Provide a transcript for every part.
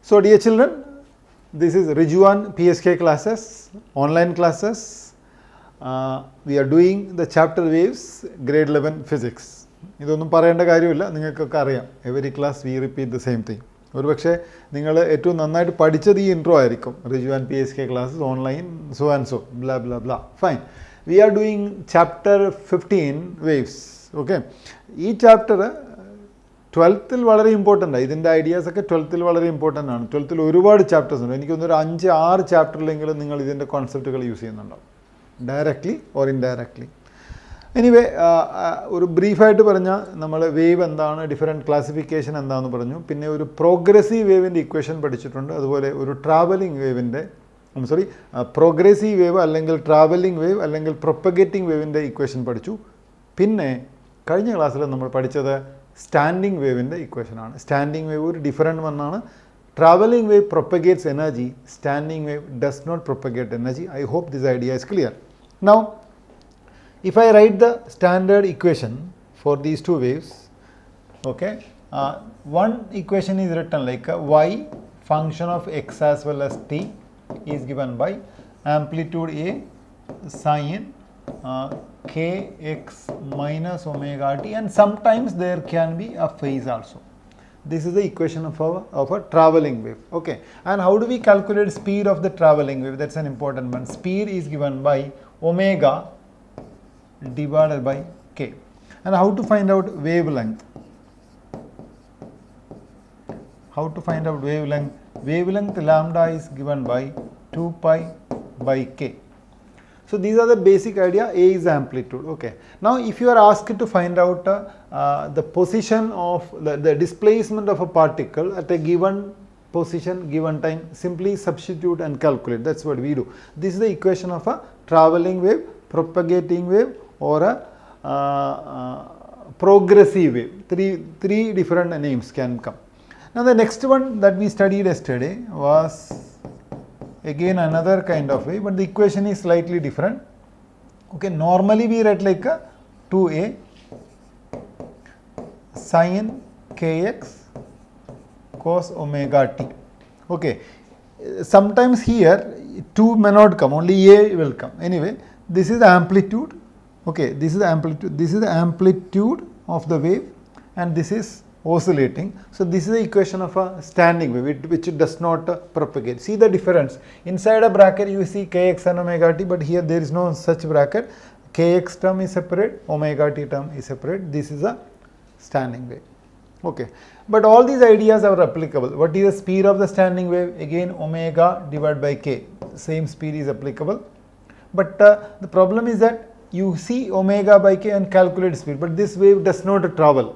So dear children, this is Rijuan PSK classes, online classes. We are doing the chapter waves, grade 11 physics. ഇതൊന്നും പറയേണ്ട കാര്യമില്ല, നിങ്ങൾക്കൊക്കെ അറിയാം. Every class we repeat the same thing. ഒരു പക്ഷേ നിങ്ങൾ ഏറ്റവും നന്നായിട്ട് പഠിച്ചത് ഈ ഇൻട്രോ ആയിരിക്കും. Rijuvan PSK classes online so and so blah blah blah. Fine. We are doing chapter 15 waves. Okay, ഈ ചാപ്റ്റർ 12th വളരെ ഇമ്പോർട്ടൻ്റ് ആണ്. ഇതിൻ്റെ ഐഡിയാസൊക്കെ 12th വളരെ ഇമ്പോർട്ടൻ്റ് ആണ്. 12th ഒരുപാട് ചാപ്റ്റേഴ്സ് ഉണ്ട്. എനിക്കൊന്നൊരു 5-6 ചാപ്റ്ററിലെങ്കിലും നിങ്ങൾ ഇതിൻ്റെ കോൺസെപ്റ്റുകൾ യൂസ് ചെയ്യുന്നുണ്ടാവും, ഡയറക്റ്റ്ലി ഓർ ഇൻഡയറക്റ്റ്ലി. എനിവേ, ഒരു ബ്രീഫായിട്ട് പറഞ്ഞാൽ നമ്മൾ വേവ് എന്താണ്, ഡിഫറെൻറ്റ് ക്ലാസിഫിക്കേഷൻ എന്താണെന്ന് പറഞ്ഞു. പിന്നെ ഒരു പ്രോഗ്രസീവ് വേവിൻ്റെ ഇക്വേഷൻ പഠിച്ചിട്ടുണ്ട്. അതുപോലെ ഒരു ട്രാവലിംഗ് വേവിൻ്റെ പ്രോഗ്രസീവ് വേവ് അല്ലെങ്കിൽ ട്രാവലിംഗ് വേവ് അല്ലെങ്കിൽ പ്രൊപ്പഗേറ്റിംഗ് വേവിൻ്റെ ഇക്വേഷൻ പഠിച്ചു. പിന്നെ കഴിഞ്ഞ ക്ലാസ്സിൽ നമ്മൾ പഠിച്ചത് സ്റ്റാൻഡിംഗ് വേവിൻ്റെ ഇക്വേഷനാണ്. സ്റ്റാൻഡിംഗ് വേവ് ഒരു ഡിഫറെൻറ്റ് വണ്ണാണ്. Travelling wave propagates energy, standing wave does not propagate energy. I hope this idea is clear. Now, if I write the standard equation for these two waves, okay, one equation is written like y function of x as well as t is given by amplitude A sin kx minus omega t, and sometimes there can be a phase also. This is the equation of a traveling wave. Okay, and how do we calculate speed of the traveling wave? That's an important one. Speed is given by omega divided by k. And how to find out wavelength? How to find out wavelength? Wavelength lambda is given by 2 pi by k. So these are the basic idea. A is amplitude. Okay. Now if you are asked to find out the position of the displacement of a particle at a given position, given time, simply substitute and calculate. That's what we do. This is the equation of a traveling wave, propagating wave, or a progressive wave. Three different names can come. Now the next one that we studied yesterday was again another kind of wave, but the equation is slightly different. Okay, normally we write like a 2a sin kx cos omega t. Okay, sometimes here 2 may not come, only a will come. Anyway, this is the amplitude. Okay, this is the amplitude. This is the amplitude of the wave, and this is oscillating. So this is the equation of a standing wave, which does not propagate. See the difference. Inside a bracket you see kx and omega t, but here there is no such bracket. Kx term is separate, omega t term is separate. This is a standing wave. Okay, but all these ideas are applicable. What is the speed of the standing wave? Again, omega divided by k. Same speed is applicable. But the problem is that you see omega by k and calculate speed, but this wave does not travel.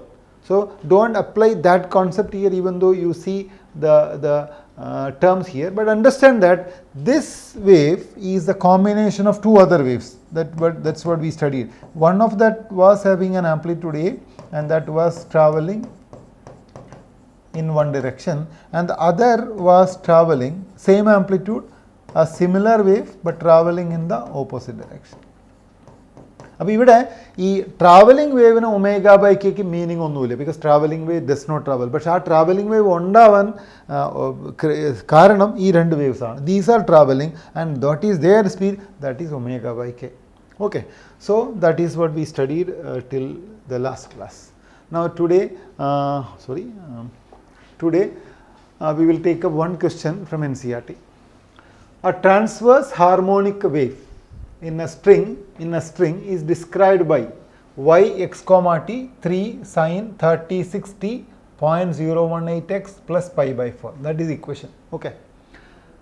So don't apply that concept here, even though you see the terms here. But understand that this wave is the combination of two other waves. That's what we studied. One of that was having an amplitude A, and that was traveling in one direction, and the other was traveling same amplitude, a similar wave, but traveling in the opposite direction. അപ്പോൾ ഇവിടെ ഈ travelling വേവിന് omega by കെക്ക് meaning ഒന്നുമില്ല, because travelling wave does not travel. പക്ഷേ ആ travelling wave ഉണ്ടാവാൻ കാരണം ഈ രണ്ട് വേവ്സ് ആണ്. These are travelling and that is their speed, that is omega by k. Okay, so that is what we studied till the last class. Now today we will take up one question from NCERT. A transverse harmonic wave in a string is described by y x comma t 3 sin 36t 0.018x plus pi by 4. That is equation. Okay,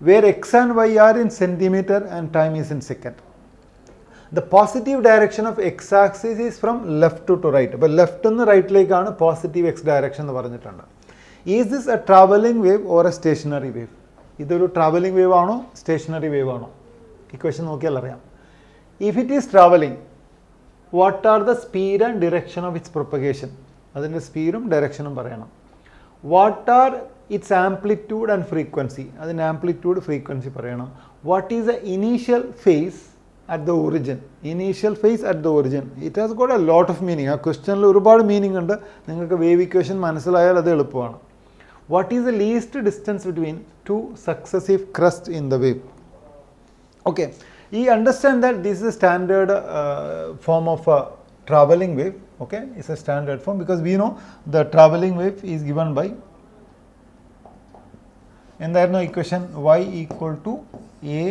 where x and y are in centimeter and time is in second. The positive direction of x axis is from left to right. അപ്പോൾ left നിന്ന് റൈറ്റിലേക്കാണ് positive X direction എന്ന് പറഞ്ഞിട്ടുണ്ട്. Is this A travelling wave or A stationary wave? ഇതൊരു travelling wave ആണോ stationary wave ആണോ? Equation നോക്കിയാൽ അറിയാം. If it is traveling, what are the speed and direction of its propagation? അതിൻ്റെ സ്പീഡും ഡയറക്ഷനും പറയണം. What are its amplitude and frequency? അതിൻ്റെ amplitude frequency പറയണം. What is the initial phase at the origin? Initial phase at the origin. It has got a lot of meaning. ആ ക്വസ്റ്റ്യനിൽ ഒരുപാട് meaning ഉണ്ട്. നിങ്ങൾക്ക് വേവ് ഇക്വേഷൻ മനസ്സിലായാൽ അത് എളുപ്പമാണ്. What is the least distance between two successive crests in the wave? Okay, you understand that this is a standard form of a traveling wave. Okay, it's a standard form because we know the traveling wave is given by എന്തായിരുന്നു equation y equal to a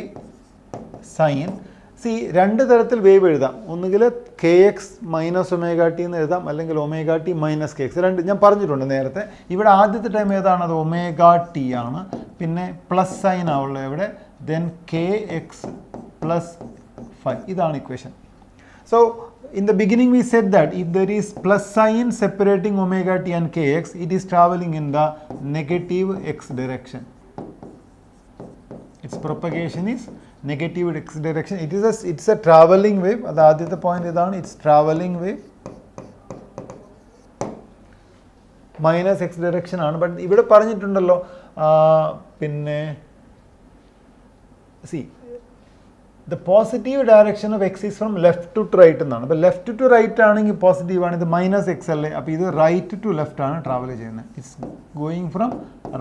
sine. സി രണ്ട് തരത്തിൽ wave എഴുതാം. ഒന്നുകിൽ k x minus omega t എന്ന് എഴുതാം, അല്ലെങ്കിൽ omega t minus k x. രണ്ട് ഞാൻ പറഞ്ഞിട്ടുണ്ട് നേരത്തെ. ഇവിടെ ആദ്യത്തെ ടൈം ഏതാണ്? അത് ഒമേഗ ടി ആണ്. പിന്നെ പ്ലസ് സൈൻ ആവുള്ളത് എവിടെ? Then K X plus five. ഇതാണ് equation. So in the beginning we said that if there is plus sign separating omega t and kx, it is traveling in the negative x direction. Its propagation is negative x direction. It's a traveling wave. That ആദ്യത്തെ point ഇതാണ്. It's traveling wave minus x direction ആണ്. But ഇവിടെ പറഞ്ഞിട്ടുണ്ടല്ലോ പിന്നെ see the positive direction of x is from left to right എന്നാണ്. അപ്പോൾ left to right ആണെങ്കിൽ positive ആണ്. ഇത് മൈനസ് എക്സ് അല്ലേ? അപ്പോൾ ഇത് റൈറ്റ് ടു ലെഫ്റ്റ് ആണ് ട്രാവൽ ചെയ്യുന്നത്. It's going from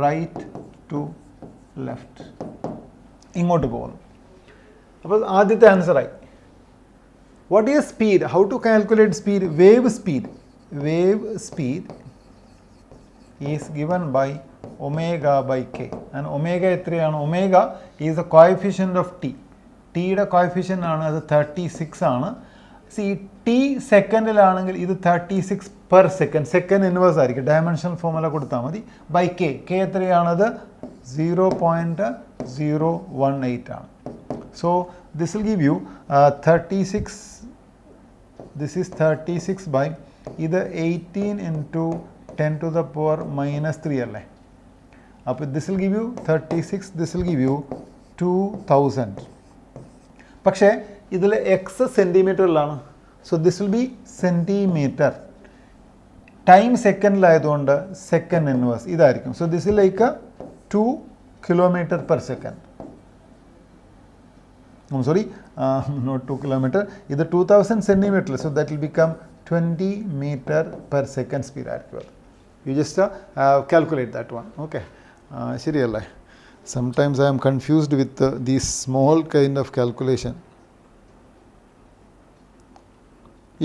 right to left, ഇങ്ങോട്ട് പോകുന്നു. അപ്പോൾ ആദ്യത്തെ ആൻസറായി. What is speed? How to calculate speed? Wave speed is given by omega by K. And omega എത്രയാണ്? Omega is the coefficient of T. ടിയുടെ കോഎഫിഷ്യൻ്റ് ആണ്, അത് 36 ആണ്. സി ടി സെക്കൻഡിലാണെങ്കിൽ ഇത് 36 പെർ സെക്കൻഡ്. സെക്കൻഡ് ഇൻവേഴ്സ് ആയിരിക്കും. ഡയമെൻഷണൽ ഫോർമുല കൊടുത്താൽ മതി. By K. കെ എത്രയാണത്? 0.018 ആണ്. So this will give you 36. This is 36 by ഇത് 18 into 10 to the power minus 3 അല്ലേ? അപ്പോൾ this will give you 36. This will give you 2000. പക്ഷേ ഇതിൽ എക്സ് സെൻറ്റിമീറ്ററിലാണ്. So this will be centimetre. Time സെക്കൻഡിലായതുകൊണ്ട് second inverse ഇതായിരിക്കും. So this is like 2 kilometre per second. Sorry, not 2 kilometre. ഇത് 2000 centimetre. So that will become 20 metre per second speed ആയിരിക്കും അത്. You just calculate that one. Okay, ശരിയല്ലേ? Sometimes I am confused with these small kind of calculation.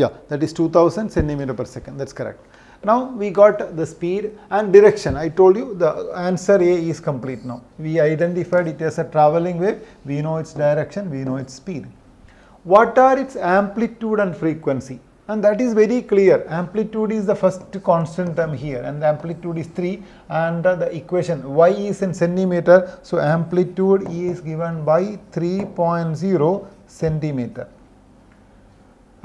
Yeah, that is 2000 centimeter per second. That's correct. Now we got the speed and direction. I told you the answer A is complete now. We identified it as a traveling wave. We know its direction. We know its speed. What are its amplitude and frequency? And that is very clear. Amplitude is the first constant term here, and the amplitude is 3, and the equation y is in centimeter, so amplitude is given by 3.0 centimeter.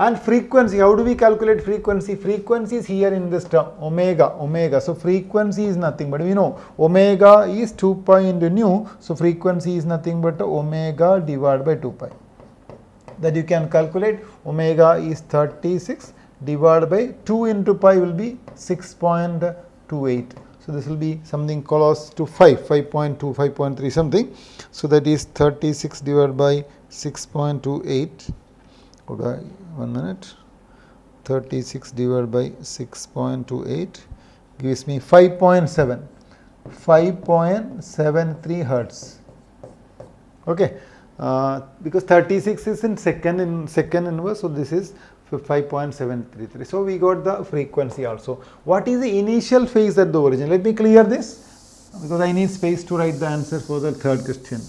And frequency, how do we calculate frequency? Frequency is here in this term, omega. So frequency is nothing but we know omega is 2 pi into nu, so frequency is nothing but omega divided by 2 pi. That you can calculate. Omega is 36 divided by 2 into pi will be 6.28. So this will be something close to 5.2, 5.3 something. So that is 36 divided by 6.28. Okay, 1 minute. 36 divided by 6.28 gives me 5.73 hertz. Okay. Because 36 is in second inverse, so this is 5.733. So we got the frequency also. What is the initial phase at the origin? Let me clear this because I need space to write the answer for the third question.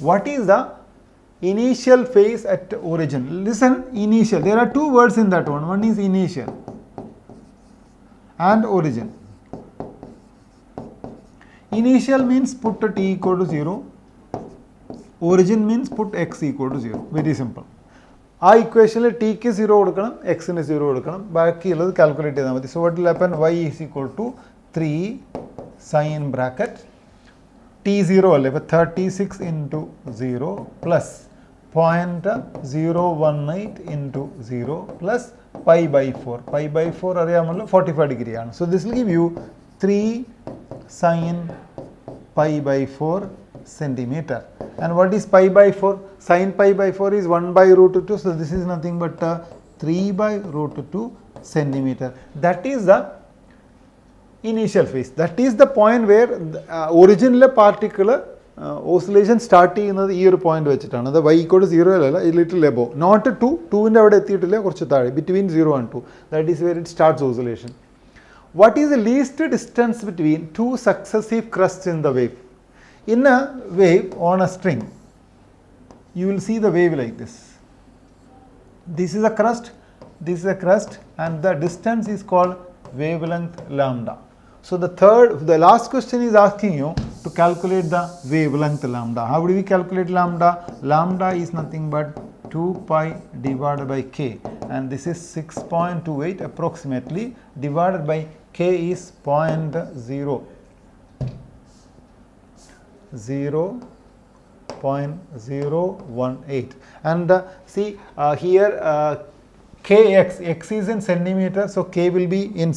What is the initial phase at origin? Listen, initial. There are two words in that one. One is initial and origin. Initial means put t equal to 0. Origin means put x equal to 0. Very simple. ആ ഇക്വേഷനിൽ tick 0 കൊടുക്കണം, എക്സിന് 0 കൊടുക്കണം, ബാക്കിയുള്ളത് calculate ചെയ്താൽ മതി. So what will happen? y is equal to 3 sine bracket t 0 അല്ലേ? ഇപ്പോൾ 36 into 0 plus 0.018 into 0 plus pi by 4. Pi by 4 അറിയാമല്ലോ, 45 ഡിഗ്രിയാണ്. So this will give you 3 sine pi by 4 centimeter. And what is pi by 4? Sin pi by 4 is 1 by root 2. So this is nothing but 3 by root 2 centimeter. That is the initial phase. That is the point where original particle oscillation start ചെയ്യുന്നത് ഈ ഒരു point വെച്ചിട്ടാണ്. അത് y equal to 0 അല്ല, a little above, not 2, 2ൻ്റെ അവിടെ എത്തിയിട്ടില്ല, കുറച്ച് താഴെ, between 0 and 2. That is where it starts oscillation. What is the least distance between two successive crests in the wave? In a wave on a string, you will see the wave like this. This is a crest, this is a crest, and the distance is called wavelength lambda. So the last question is asking you to calculate the wavelength lambda. How do we calculate lambda? Lambda is nothing but 2 pi divided by k, and this is 6.28 approximately, divided by k is 0.018, and see here kx, x is in centimeter, so k will be in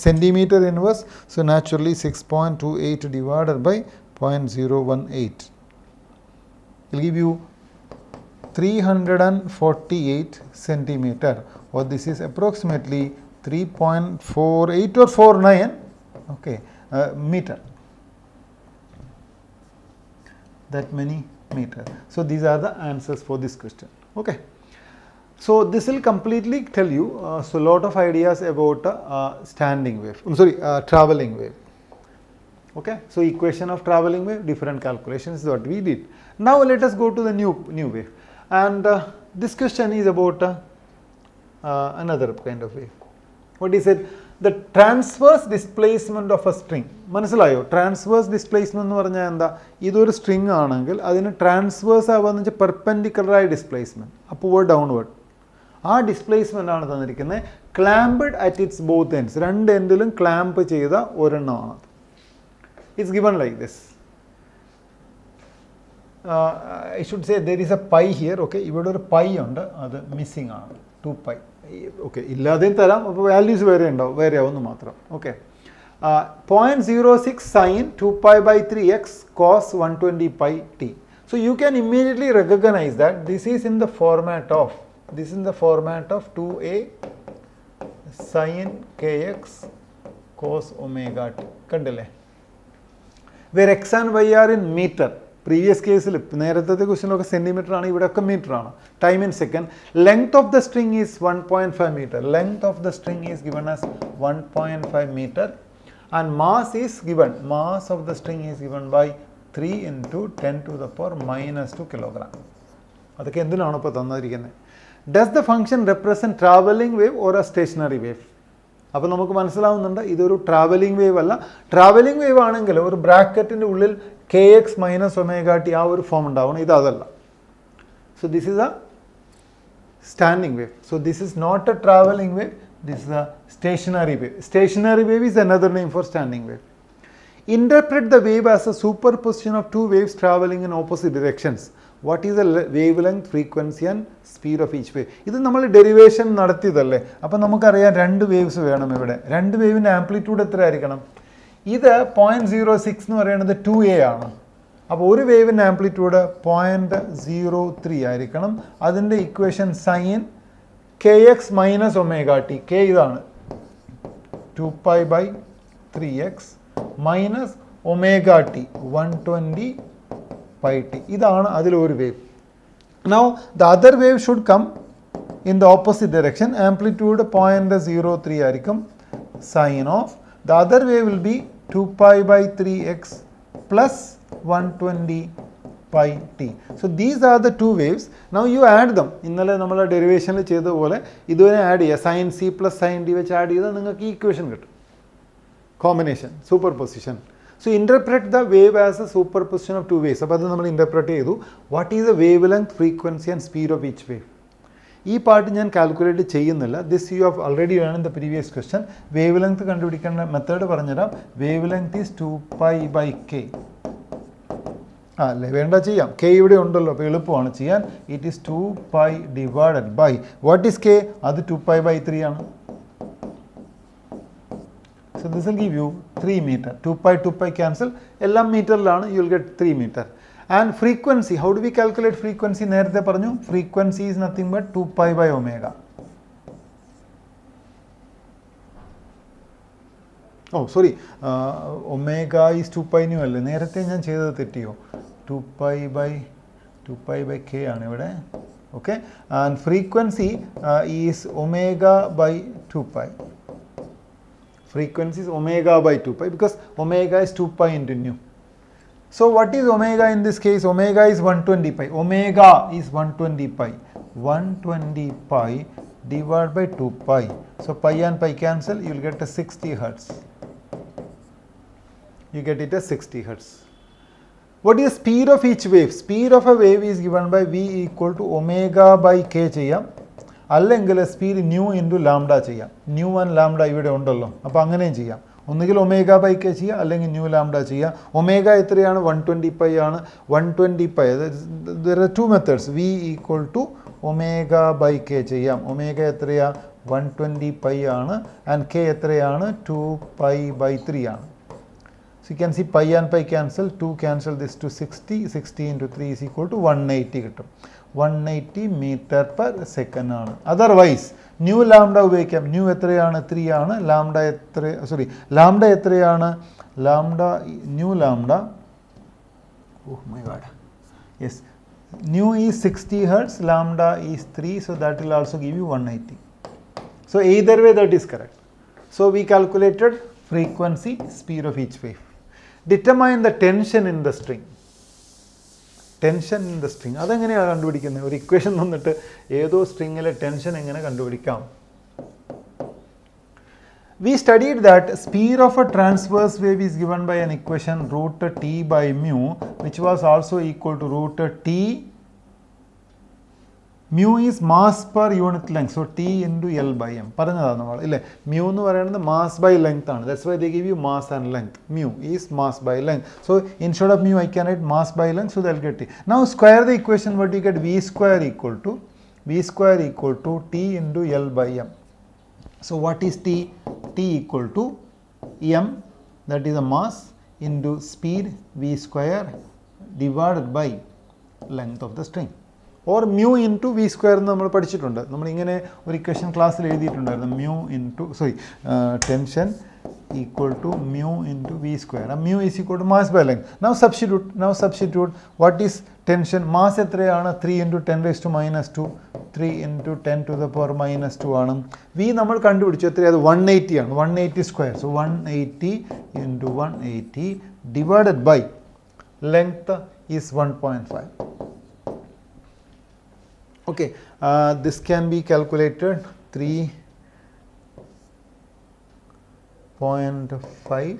centimeter inverse, so naturally 6.28 divided by 0.018 will give you 348 centimeter, or this is approximately 3.48 or 49, okay, meter. That many meter. So these are the answers for this question. Okay. So this will completely tell you so lot of ideas about standing wave. Traveling wave. Okay. So equation of traveling wave, different calculations is what we did. Now let us go to the new wave. And this question is about another kind of wave. What is it? The transverse displacement of a string. മനസ്സിലായോ? Transverse displacement എന്ന് പറഞ്ഞാൽ എന്താ? ഇതൊരു string ആണെങ്കിൽ അതിന് transverse ആവുകയെന്ന് വെച്ചാൽ പെർപെൻഡിക്കുലറായ ഡിസ്പ്ലേസ്മെന്റ്, അപ്വേർഡ് ഡൗൺവേർഡ്. ആ ഡിസ്പ്ലേസ്മെന്റ് ആണ് തന്നിരിക്കുന്നത്. Clamped at its both ends, രണ്ട് എൻഡിലും ക്ലാമ്പ് ചെയ്ത ഒരെണ്ണമാണ്. It's given like this. I should say there is a pi here. Okay, ഇവിടെ ഒരു പൈ ഉണ്ട്, അത് മിസ്സിംഗ് ആണ്, 2 pi. ഓക്കെ, ഇല്ലാതെയും തരാം, അപ്പോൾ വാല്യൂസ് വേറെ ഉണ്ടാവും, വേറെ ആവുമെന്ന് മാത്രം. Okay, 0.06 sin 2 pi by 3x cos 120 pi t. So you can immediately recognize that this is in the format of 2a sin kx cos omega t. കണ്ടില്ലേ? Where x and y are in meter. Previous കേസിൽ നേരത്തെ ക്വസ്റ്റ്യനിലൊക്കെ centimetre ആണ്, ഇവിടെയൊക്കെ metre ആണ്. Time in second. Length of the string is 1.5 meter. Length of the string is given as 1.5 meter, and mass is given. Mass of the string is given by 3 into 10 to the power minus 2 kilogram. അതൊക്കെ എന്തിനാണ് ഇപ്പോൾ തന്നിരിക്കുന്നത്? Does the function represent traveling wave or a stationary wave? അപ്പോൾ നമുക്ക് മനസ്സിലാവുന്നുണ്ട് ഇതൊരു travelling wave അല്ല. Travelling wave ആണെങ്കിൽ ഒരു ബ്രാക്കറ്റിൻ്റെ ഉള്ളിൽ k x minus omega t ആ ഒരു ഫോം ഉണ്ടാവണം, ഇത് അതല്ല. So this is a standing wave. So this is not a travelling wave, this is a stationary wave. Stationary wave is another name for standing wave. Interpret the wave as a superposition of two waves traveling in opposite directions. What is the wavelength, frequency and speed of each wave? ഇത് നമ്മൾ derivation നടത്തിയതല്ലേ, അപ്പോൾ നമുക്കറിയാം രണ്ട് waves വേണം ഇവിടെ. രണ്ട് വേവിൻ്റെ amplitude എത്ര ആയിരിക്കണം? ഇത് 0.06 എന്ന് പറയുന്നത് 2a ആണ്. അപ്പോൾ ഒരു വേവിൻ്റെ ആംപ്ലിറ്റ്യൂഡ് 0.03 ആയിരിക്കണം. അതിൻ്റെ equation sine k x minus omega t. K ഇതാണ് 2 pi by 3x minus omega t 120 pi t. ഇതാണ് അതിലൊരു വേവ്. Now the other wave should come in the opposite direction. Amplitude 0.03 ആയിരിക്കും. Sine of the other wave will be 2 pi by 3x plus 120 pi t. So these are the two waves. Now you add them. ഇന്നലെ നമ്മൾ ഡെറിവേഷനിൽ ചെയ്തതുപോലെ ഇതുവരെ add ചെയ്യുക. Sine c plus sine d വെച്ച് add ചെയ്താൽ നിങ്ങൾക്ക് ഈ ഇക്വേഷൻ കിട്ടും. Combination, superposition. So interpret the wave as a superposition of two waves. അപ്പോൾ അത് നമ്മൾ ഇൻ്റർപ്രറ്റ് ചെയ്തു. What is the wavelength, frequency and speed of each wave. ഈ പാർട്ട് ഞാൻ കാൽക്കുലേറ്റ് ചെയ്യുന്നില്ല. This you have already learn in the previous question. Wavelength കണ്ടുപിടിക്കേണ്ട method പറഞ്ഞുതരാം. Wave length is 2 pi by k. അല്ലേ, വേണ്ട ചെയ്യാം. K ഇവിടെ ഉണ്ടല്ലോ, അപ്പോൾ എളുപ്പമാണ് ചെയ്യാൻ. It is 2 pi divided by what is k? അത് 2 pi by 3 ആണ്. So this will give you 3 meter. 2 pi cancel. എല്ലാം മീറ്ററിലാണ്. You will get 3 meter. And frequency, how do we calculate frequency? നേരത്തെ പറഞ്ഞു, frequency is nothing but 2 pi by omega. Oh, sorry. Omega is 2 pi nu അല്ലേ നേരത്തെ ഞാൻ ചെയ്തത് തെറ്റിയോ 2 pi by k ആണ് ഇവിടെ okay and frequency is omega by 2 pi. Frequency is omega by 2 pi because omega is 2 pi into nu. So what is omega in this case? Omega is 120 pi. Omega is 120 pi. 120 pi divided by 2 pi. So pi and pi cancel, you will get a 60 hertz. You get it as 60 hertz. What is the speed of each wave? Speed of a wave is given by v equal to omega by k ചെയ്യാം അല്ലെങ്കിൽ speed new into lambda ചെയ്യാം. New and lambda ഇവിടെ ഉണ്ടല്ലോ, അപ്പോൾ അങ്ങനെയും ചെയ്യാം. ഒന്നുകിൽ omega by K ചെയ്യുക അല്ലെങ്കിൽ ന്യൂ ലാംഡ ചെയ്യുക. ഒമേഗ എത്രയാണ്? 120 പൈ ആണ്. 120 pi there are two methods. V equal to omega by k ചെയ്യാം. ഒമേഗ എത്രയാ? 120 പൈ ആണ്. ആൻഡ് കെ എത്രയാണ്? 2 പൈ ബൈ 3 ആണ്. So you can see pi and pi cancel, 2 cancel this to 60, 60 into 3 is equal to 180 കിട്ടും. 180 meter per second ആണ്. Otherwise new lambda ഉപയോഗിക്കാം. New എത്രയാണ്? 3 ആണ്. ലാംഡ ലാംഡ എത്രയാണ്? Lambda new lambda oh my god yes new is 60 hertz, lambda is 3, so that will also give you 180. So either way that is correct. So we calculated frequency, speed of each wave. Determine the tension in the string. Tension in the string. അതെങ്ങനെയാണ് കണ്ടുപിടിക്കുന്നത്? ഒരു equation തന്നിട്ട് ഏതോ സ്ട്രിങ്ങിലെ tension എങ്ങനെ കണ്ടുപിടിക്കാം? We studied that speed of a transverse wave is given by an equation root t by mu, which was also equal to root t. Mu is mass per unit length, so t into L by m. പറഞ്ഞതാണ് നമ്മൾ ഇല്ലേ? mu എന്ന് പറയുന്നത് mass by length ആണ്. That's why they give you mass and length. Mu is mass by length. So instead of mu I can write mass by length, so they'll get t. Now square the equation, what do you get? v square equal to t into L by m. So what is t? T equal to m, that is the mass, into speed v square divided by length of the string. Or mu into v square എന്ന് നമ്മൾ പഠിച്ചിട്ടുണ്ട്. നമ്മളിങ്ങനെ ഒരു equation ക്ലാസ്സിൽ എഴുതിയിട്ടുണ്ടായിരുന്നു. mu into tension equal to mu into v square. mu is equal to mass by length. Now substitute what is tension? Mass എത്രയാണ്? 3 into 10 raised to minus 2. 3 into 10 to the power minus 2 ആണ്. v നമ്മൾ കണ്ടുപിടിച്ചു എത്രയാണ്? 180 ആണ്. 180 square. So 180 into 180 divided by length is 1.5. Okay, this can be calculated 3.5.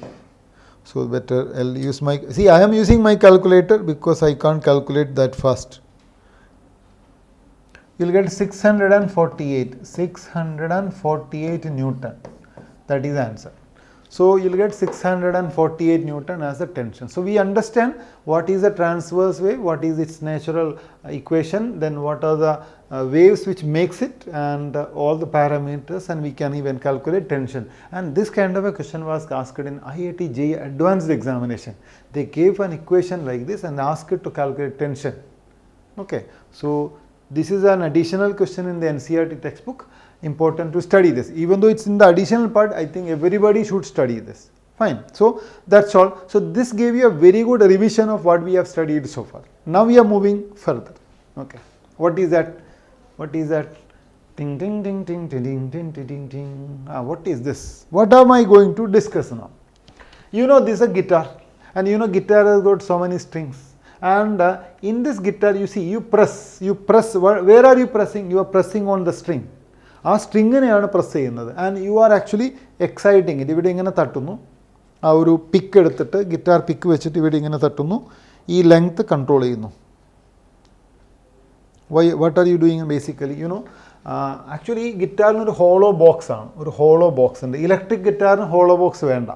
So better I'll use my, see I am using my calculator because I can't calculate that fast. You'll get 648 Newton. That is the answer. So you'll get 648 Newton as the tension. So we understand what is a transverse wave, what is its natural equation, then what are the waves which makes it, and all the parameters, and we can even calculate tension. And this kind of a question was asked in IIT JEE advanced examination. They gave an equation like this and asked it to calculate tension. Okay, so this is an additional question in the NCERT textbook. Important to study this. Even though it's in the additional part, I think everybody should study this. Fine. So that's all. So this gave you a very good revision of what we have studied so far. Now we are moving further. Okay. What is that? Ting ting ting ting ting ting ting ting ting. What is this? What am I going to discuss now? You know this is a guitar, and you know guitar has got so many strings. And in this guitar, you see, you press. Where are you pressing? You are pressing on the string. ആ സ്ട്രിങ്ങിനെയാണ് press ചെയ്യുന്നത്. And you are actually exciting it. ഇവിടെ ഇങ്ങനെ തട്ടുന്നു, ആ ഒരു പിക്ക് എടുത്തിട്ട് guitar പിക്ക് വെച്ചിട്ട് ഇവിടെ ഇങ്ങനെ തട്ടുന്നു, ഈ ലെങ്ത് കൺട്രോൾ ചെയ്യുന്നു. What are you doing basically? You know actually ഗിറ്റാറിന് ഒരു ഹോളോ ബോക്സ് ആണ്, ഒരു ഹോളോ ബോക്സ് ഉണ്ട്. ഇലക്ട്രിക് ഗിറ്റാറിന് ഹോളോ ബോക്സ് വേണ്ട.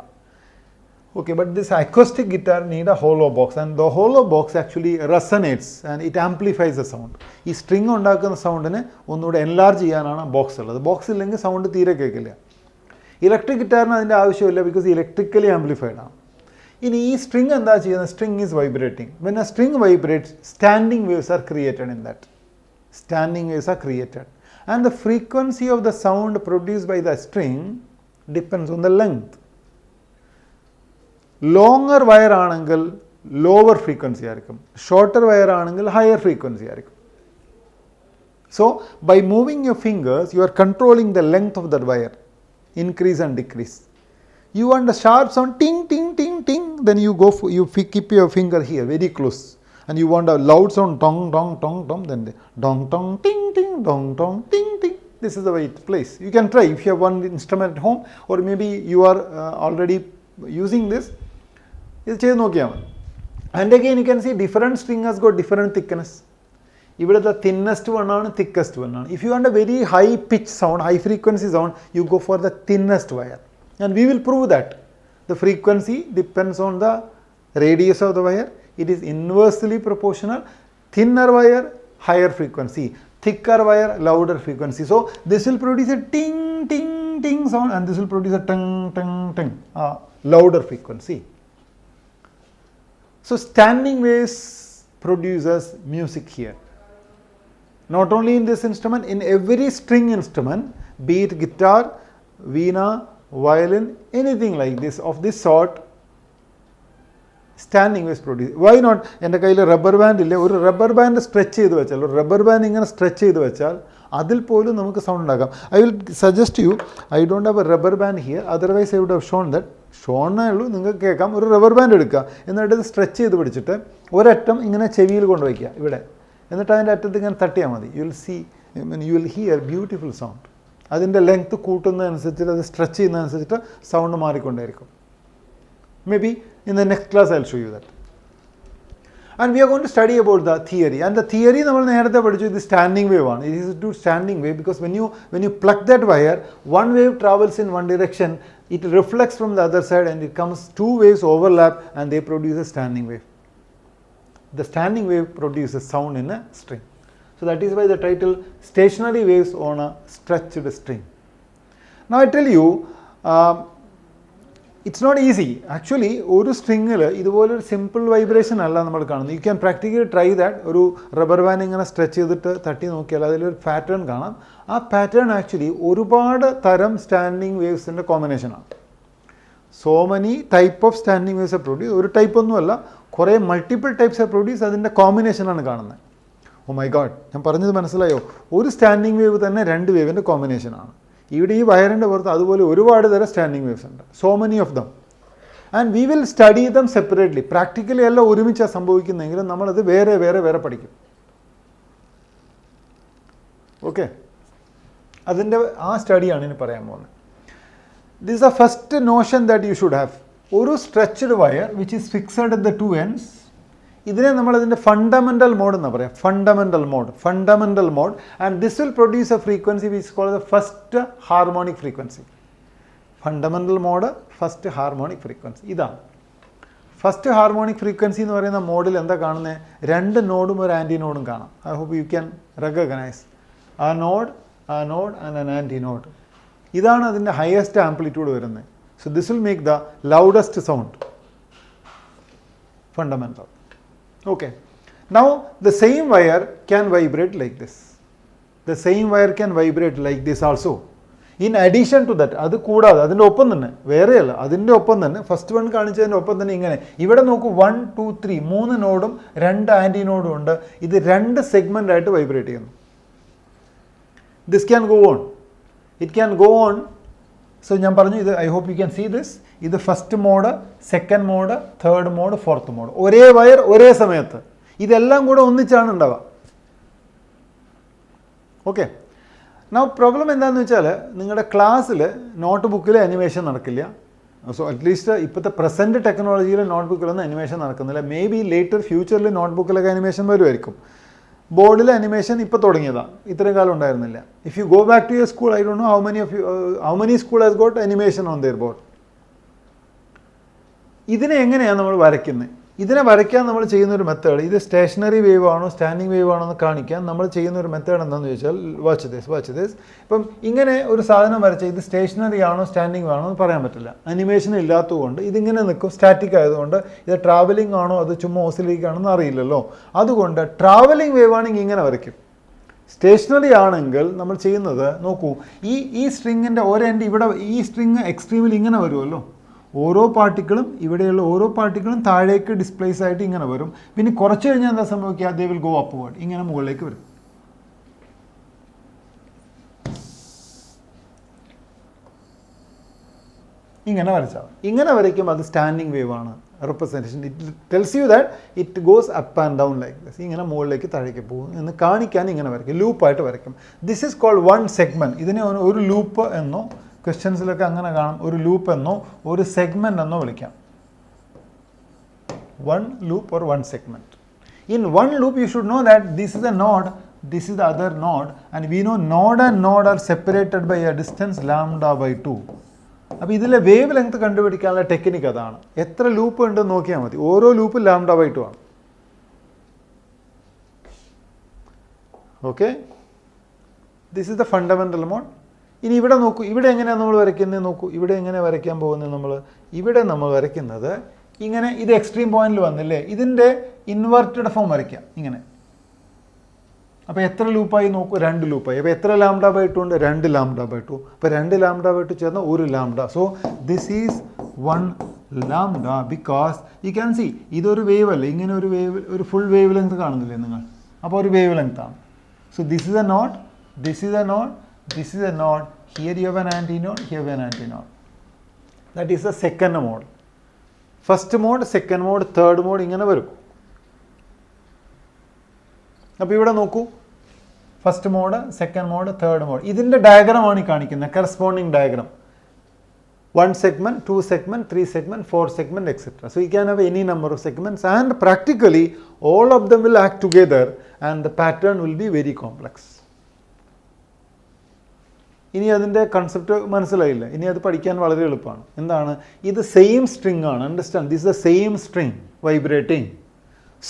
Okay, but this acoustic guitar need a hollow box, and the hollow box actually resonates and it amplifies the sound. ഈ string ഉണ്ടാക്കുന്ന സൗണ്ടിനെ ഒന്നുകൂടെ എൻലാർജ് ചെയ്യാനാണ് ബോക്സ് ഉള്ളത്. ബോക്സ് ഇല്ലെങ്കിൽ സൗണ്ട് തീരെ കേൾക്കില്ല. ഇലക്ട്രിക് ഗിറ്റാറിന് അതിൻ്റെ ആവശ്യമില്ല, ബിക്കോസ് ഇലക്ട്രിക്കലി ആംപ്ലിഫൈഡ് ആണ്. ഇനി ഈ സ്ട്രിങ് എന്താ ചെയ്യുന്നത്? String is vibrating. When A string vibrates, standing waves are created in that. Standing waves are created, and the frequency of the sound produced by the string depends on the length. Longer wire ആണെങ്കിൽ lower frequency ആയിരിക്കും, shorter wire ആണെങ്കിൽ higher frequency ആയിരിക്കും. So by moving your fingers, you are controlling the length of that wire, increase and decrease. You want the sharp sound, ting, ting, ting, ting, then you keep your finger here very close. And you want a loud sound, tong, tong, tong, tong, then dong, tong, ting, ting, dong, tong, ting, ting. This is the way it plays. You can try if you have one instrument at home, or maybe you are already using this. And again you can see different string has got different thickness. Here the thinnest one and thickest one. If you want a very high pitch sound, high frequency sound, you go for the thinnest wire. And we will prove that. The frequency depends on the radius of the wire. It is inversely proportional. Thinner wire, higher frequency. Thicker wire, louder frequency. So this will produce a ting, ting, ting sound, and this will produce a tang, tang, tang, louder frequency. So standing waves produces music here. Not only in this instrument, in every string instrument, be it guitar, veena, violin, anything like this, of this sort, standing waves produce. Why not? എൻ്റെ കയ്യിൽ rubber band ഇല്ലേ, ഒരു rubber band stretch ചെയ്ത് വെച്ചാൽ, ഒരു rubber band ഇങ്ങനെ stretch ചെയ്ത് വെച്ചാൽ അതിൽ പോലും നമുക്ക് സൗണ്ട് ഉണ്ടാക്കാം. I will suggest you, I don't have a rubber band here, otherwise I would have shown that. ഷോണേ ഉള്ളൂ, നിങ്ങൾക്ക് കേൾക്കാം. ഒരു റബ്ബർ ബാൻഡ് എടുക്കുക, എന്നിട്ട് ഇത് സ്ട്രെച്ച് ചെയ്ത് പിടിച്ചിട്ട് ഒരറ്റം ഇങ്ങനെ ചെവിയിൽ കൊണ്ടുവയ്ക്കുക ഇവിടെ, എന്നിട്ട് അതിൻ്റെ അറ്റത്ത് ഇങ്ങനെ തട്ടിയാൽ മതി. You will hear beautiful sound. അതിൻ്റെ ലെങ്ത്ത് കൂട്ടുന്നതനുസരിച്ചിട്ട്, അത് സ്ട്രെച്ച് ചെയ്യുന്നതനുസരിച്ചിട്ട് സൗണ്ട് മാറിക്കൊണ്ടേയിരിക്കും. May be in the next class I will show you that. And we are going to study about the theory. And the theory നമ്മൾ നേരത്തെ പഠിച്ചു, ഇത് standing wave ആണ്. It is to standing wave because when you pluck that wire, one wave travels in one direction, it reflects from the other side, and it comes, two waves overlap and they produce a standing wave. The standing wave produces sound in a string. So that is why the title stationary waves on a stretched string. Now I tell you, it's not easy. Actually, ഒരു സ്ട്രിങ്ങിൽ ഇതുപോലൊരു simple vibration അല്ല നമ്മൾ കാണുന്നത്. You can practically try that. ഒരു rubber band ഇങ്ങനെ stretch ചെയ്തിട്ട് തട്ടി നോക്കിയാൽ അതിലൊരു പാറ്റേൺ കാണാം. ആ പാറ്റേൺ ആക്ച്വലി ഒരുപാട് തരം സ്റ്റാൻഡിങ് വേവ്സിൻ്റെ കോമ്പിനേഷനാണ്. So many type of standing waves are produce. ഒരു ടൈപ്പ് ഒന്നുമല്ല, കുറേ മൾട്ടിപ്പിൾ ടൈപ്സ് ആർ പ്രൊഡ്യൂസ്. അതിൻ്റെ കോമ്പിനേഷനാണ് കാണുന്നത്. ഓ മൈ ഗോഡ്, ഞാൻ പറഞ്ഞത് മനസ്സിലായോ? ഒരു സ്റ്റാൻഡിങ് വേവ് തന്നെ രണ്ട് വേവിൻ്റെ കോമ്പിനേഷനാണ്. ഇവിടെ ഈ വയറിൻ്റെ പുറത്ത് അതുപോലെ ഒരുപാട് തരം സ്റ്റാൻഡിങ് വേവ്സ് ഉണ്ട്. So many of them. And we will study dum separately. Practically എല്ലാം ഒരുമിച്ചാണ് സംഭവിക്കുന്നതെങ്കിലും നമ്മളത് വേറെ വേറെ വേറെ പഠിക്കും. ഓക്കെ, അതിൻ്റെ ആ സ്റ്റഡിയാണ് ഇനി പറയാൻ പോകുന്നത്. This is the first notion that you should have. ഒരു stretched wire which is fixed at the two ends, ഇതിനെ നമ്മളതിൻ്റെ ഫണ്ടമെൻ്റൽ മോഡ് എന്ന് പറയാം. Fundamental mode and this will produce a frequency which called the first harmonic frequency. Fundamental mode, first harmonic frequency. ഇതാണ് first harmonic frequency എന്ന് പറയുന്ന മോഡിൽ എന്താ കാണുന്നത്? രണ്ട് നോഡും ഒരു ആൻറ്റി നോഡും കാണാം. I hope you can recognise ആ node and an antinode. ഇതാണ് അതിൻ്റെ ഹയസ്റ്റ് ആംപ്ലിറ്റ്യൂഡ് വരുന്നത്. So this will make the loudest sound. Fundamental. Okay, now the same wire can vibrate like this. The same wire can vibrate like this also. In addition to that, അത് കൂടാതെ അതിൻ്റെ ഒപ്പം തന്നെ, വേറെയല്ല, അതിൻ്റെ ഒപ്പം തന്നെ, first one കാണിച്ചതിൻ്റെ ഒപ്പം തന്നെ ഇങ്ങനെ ഇവിടെ നോക്കൂ, 1 2 3 3 നോഡും 2 ആൻറ്റി നോഡും ഉണ്ട്. ഇത് 2 സെഗ്മെൻ്റ് ആയിട്ട് വൈബ്രേറ്റ് ചെയ്യുന്നു. This can go on. It can go on. So ഞാൻ പറഞ്ഞു, ഇത് I hope you can see this. ഇത് first mode, second mode, third mode, fourth mode. ഒരേ വയർ ഒരേ സമയത്ത്. ഇതെല്ലാം കൂടെ ഒന്നിച്ചാണ് ഉണ്ടാവുക. ഓക്കെ, നൗ പ്രോബ്ലം എന്താണെന്ന് വെച്ചാൽ, നിങ്ങളുടെ ക്ലാസ്സിൽ നോട്ട് ബുക്കിൽ അനിമേഷൻ നടക്കില്ല. സോ അറ്റ്ലീസ്റ്റ് ഇപ്പോഴത്തെ പ്രസൻറ്റ് ടെക്നോളജിയിൽ നോട്ട് ബുക്കിലൊന്നും അനിമേഷൻ നടക്കുന്നില്ല. മേ ബി ലേറ്റർ ഫ്യൂച്ചറിൽ നോട്ട് ബുക്കിലൊക്കെ അനിമേഷൻ വരുമായിരിക്കും. ബോർഡിൽ അനിമേഷൻ ഇപ്പോൾ തുടങ്ങിയതാണ്, ഇത്രയും കാലം ഉണ്ടായിരുന്നില്ല. If you go back to your school, I don't know how many school has got animation on their board. ഇതിനെ എങ്ങനെയാണ് നമ്മൾ വരയ്ക്കുന്നത്? ഇതിനെ വരയ്ക്കാൻ നമ്മൾ ചെയ്യുന്നൊരു മെത്തേഡ്, ഇത് സ്റ്റേഷനറി വേവ് ആണോ സ്റ്റാൻഡിങ് വേവ് ആണോ എന്ന് കാണിക്കാൻ നമ്മൾ ചെയ്യുന്നൊരു മെത്തേഡ് എന്താണെന്ന് ചോദിച്ചാൽ, വാച്ച് ദിസ്. ഇപ്പം ഇങ്ങനെ ഒരു സാധനം വരച്ചാൽ ഇത് സ്റ്റേഷനറി ആണോ സ്റ്റാൻഡിങ് ആണോ എന്ന് പറയാൻ പറ്റില്ല. അനിമേഷൻ ഇല്ലാത്തതുകൊണ്ട് ഇതിങ്ങനെ നിൽക്കും, സ്റ്റാറ്റിക് ആയതുകൊണ്ട്. ഇത് ട്രാവലിംഗ് ആണോ അത് ചുമ്മാ ഓസിലേക്ക് ആണോ എന്ന് അറിയില്ലല്ലോ. അതുകൊണ്ട് ട്രാവലിംഗ് വേവ് ആണെങ്കിൽ ഇങ്ങനെ വരയ്ക്കും. സ്റ്റേഷനറി ആണെങ്കിൽ നമ്മൾ ചെയ്യുന്നത് നോക്കൂ, ഈ സ്ട്രിങ്ങിൻ്റെ ഒരെൻഡ് ഇവിടെ, ഈ സ്ട്രിങ് എക്സ്ട്രീമിൽ ഇങ്ങനെ വരുമല്ലോ, ഓരോ പാർട്ടിക്കിളും ഇവിടെയുള്ള ഓരോ പാർട്ടിക്കിളും താഴേക്ക് ഡിസ്പ്ലേസ് ആയിട്ട് ഇങ്ങനെ വരും. പിന്നെ കുറച്ച് കഴിഞ്ഞാൽ എന്താ സംഭവിക്കുക? ദേ വിൽ ഗോ അപ്വേർഡ്, ഇങ്ങനെ മുകളിലേക്ക് വരും. ഇങ്ങനെ വരച്ചാൽ ഇങ്ങനെ വരയ്ക്കുമ്പോൾ അത് സ്റ്റാൻഡിങ് വേവ് ആണ് representation. It tells you that it goes up and down like this. ഇങ്ങനെ മുകളിലേക്ക് താഴേക്ക് പോകും എന്ന് കാണിക്കാൻ ഇങ്ങനെ വരയ്ക്കും, ലൂപ്പായിട്ട് വരയ്ക്കും. This is called one segment. ഇതിനെ ഒരു ലൂപ്പ് എന്നോ ക്വസ്റ്റ്യൻസിലൊക്കെ അങ്ങനെ കാണും, ഒരു ലൂപ്പ് എന്നോ ഒരു സെഗ്മെൻറ്റ് എന്നോ വിളിക്കാം. One loop or one segment. In one loop you should know that this is a node, this is the other node, and we know node and node are separated by a distance lambda by 2. അപ്പോൾ ഇതിലെ wave length കണ്ടുപിടിക്കാനുള്ള technique അതാണ്. എത്ര loop ഉണ്ടെന്ന് നോക്കിയാൽ മതി. ഓരോ ലൂപ്പും ലാംഡ ബൈ 2 ആണ്. Okay, this is the fundamental mode. ഇനി ഇവിടെ നോക്കൂ, ഇവിടെ എങ്ങനെയാണ് നമ്മൾ വരയ്ക്കുന്നത് നോക്കൂ. ഇവിടെ എങ്ങനെ വരയ്ക്കാൻ പോകുന്നത് നമ്മൾ? ഇവിടെ നമ്മൾ വരയ്ക്കുന്നത് ഇങ്ങനെ, ഇത് എക്സ്ട്രീം പോയിന്റിൽ വന്നില്ലേ, ഇതിൻ്റെ ഇൻവെർട്ടഡ് ഫോം വരയ്ക്കാം ഇങ്ങനെ. അപ്പോൾ എത്ര ലൂപ്പായി നോക്കൂ? 2 ലൂപ്പായി. അപ്പോൾ എത്ര ലാംഡ ബൈ 2 ഉണ്ട്? 2 ലാംഡ ബൈ 2. അപ്പോൾ 2 ലാംഡ ബൈ 2 ചേർന്ന് 1 lambda. So this is 1 lambda because you can see ഇതൊരു വേവ് അല്ലേ, ഇങ്ങനെ ഒരു വേവ്, ഒരു ഫുൾ വേവ് ലെങ്ത് കാണുന്നില്ലേ നിങ്ങൾ? അപ്പോൾ ഒരു വേവ് ലെങ്ത് ആണ്. So this is a node, this is a node, this is a node. Here you have an antinode, here you have an antinode. That is a second mode. First mode, second mode, third mode ഇങ്ങനെ വരും. അപ്പോൾ ഇവിടെ നോക്കൂ, first mode, second mode, third mode. ഇതിൻ്റെ ഡയഗ്രമാണ് ഈ കാണിക്കുന്നത്, corresponding diagram. 1 segment, 2 segment, 3 segment, 4 segment, etc. So you can have any number of segments, and practically all of them will act together and the pattern will be very complex. ഇനി അതിൻ്റെ concept മനസ്സിലായില്ല, ഇനി അത് പഠിക്കാൻ വളരെ എളുപ്പമാണ്. എന്താണ് ഇത്? സെയിം സ്ട്രിങ് ആണ്. Understand, this is the same string vibrating.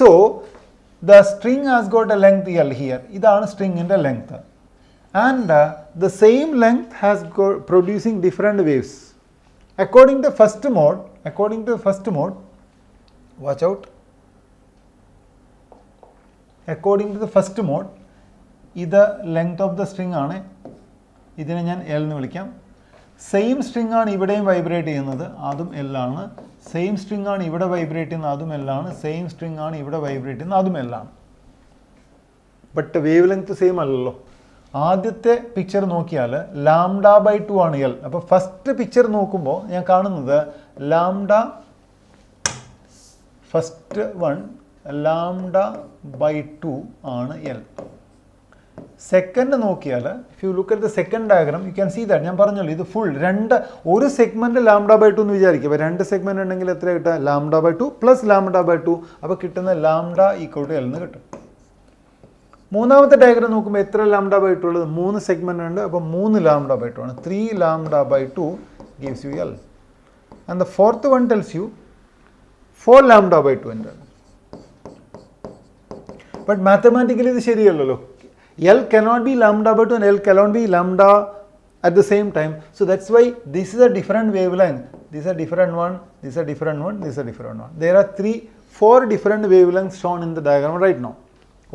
So the string has got a length L here. ഇതാണ് സ്ട്രിങ്ങിൻ്റെ length. And the same length has got producing different waves. According to first mode, watch out. According to the first mode, ഇത് length of the string ആണ്. ഇതിനെ ഞാൻ L എന്ന് വിളിക്കാം. Same string ആണ് ഇവിടെയും vibrate ചെയ്യുന്നത്, അതും L ആണ്. സെയിം സ്ട്രിങ് ആണ് ഇവിടെ വൈബ്രേറ്റ് ചെയ്യുന്നത്, അതും L ആണ്. സെയിം സ്ട്രിങ് ആണ് ഇവിടെ വൈബ്രേറ്റ് ചെയ്യുന്നത്, അതും L ആണ്. ബട്ട് വേവ് ലെങ്ത് സെയിം അല്ലല്ലോ. ആദ്യത്തെ പിക്ചർ നോക്കിയാൽ ലാംഡ ബൈ 2 ആണ് L. അപ്പോൾ ഫസ്റ്റ് പിക്ചർ നോക്കുമ്പോൾ ഞാൻ കാണുന്നത് lambda, first one lambda by 2 ആണ് L. സെക്കൻഡ് നോക്കിയാൽ, if you look at the second diagram you can see that. ഞാൻ പറഞ്ഞല്ലോ ഇത് ഫുൾ ഒരു സെഗ്മെൻറ്റ് ലാംഡ ബൈ 2 എന്ന് വിചാരിക്കുക. അപ്പോൾ 2 സെഗ്മെൻറ്റ് ഉണ്ടെങ്കിൽ എത്ര കിട്ടുക? Lambda by 2 plus lambda by 2. അപ്പോൾ കിട്ടുന്ന ലാംഡ ഈക്വൽ ടു L എന്ന് കിട്ടും. മൂന്നാമത്തെ ഡയഗ്രാം നോക്കുമ്പോൾ എത്ര ലാംഡ ബൈ 2 ഉള്ളത്? 3 സെഗ്മെൻറ്റ് ഉണ്ട്. അപ്പോൾ 3 ലാംഡ ബൈ 2 ആണ്. 3 lambda by 2 gives you L. And the fourth one tells you 4 lambda by 2 ഉണ്ട്. ബട്ട് മാത്തമാറ്റിക്കലി ഇത് ശരിയല്ലല്ലോ. L cannot be lambda by 2 and L cannot be lambda at the same time. So that's why this is a different wavelength. This is a different one, this is a different one, this is a different one. There are 4 different wavelengths shown in the diagram right now.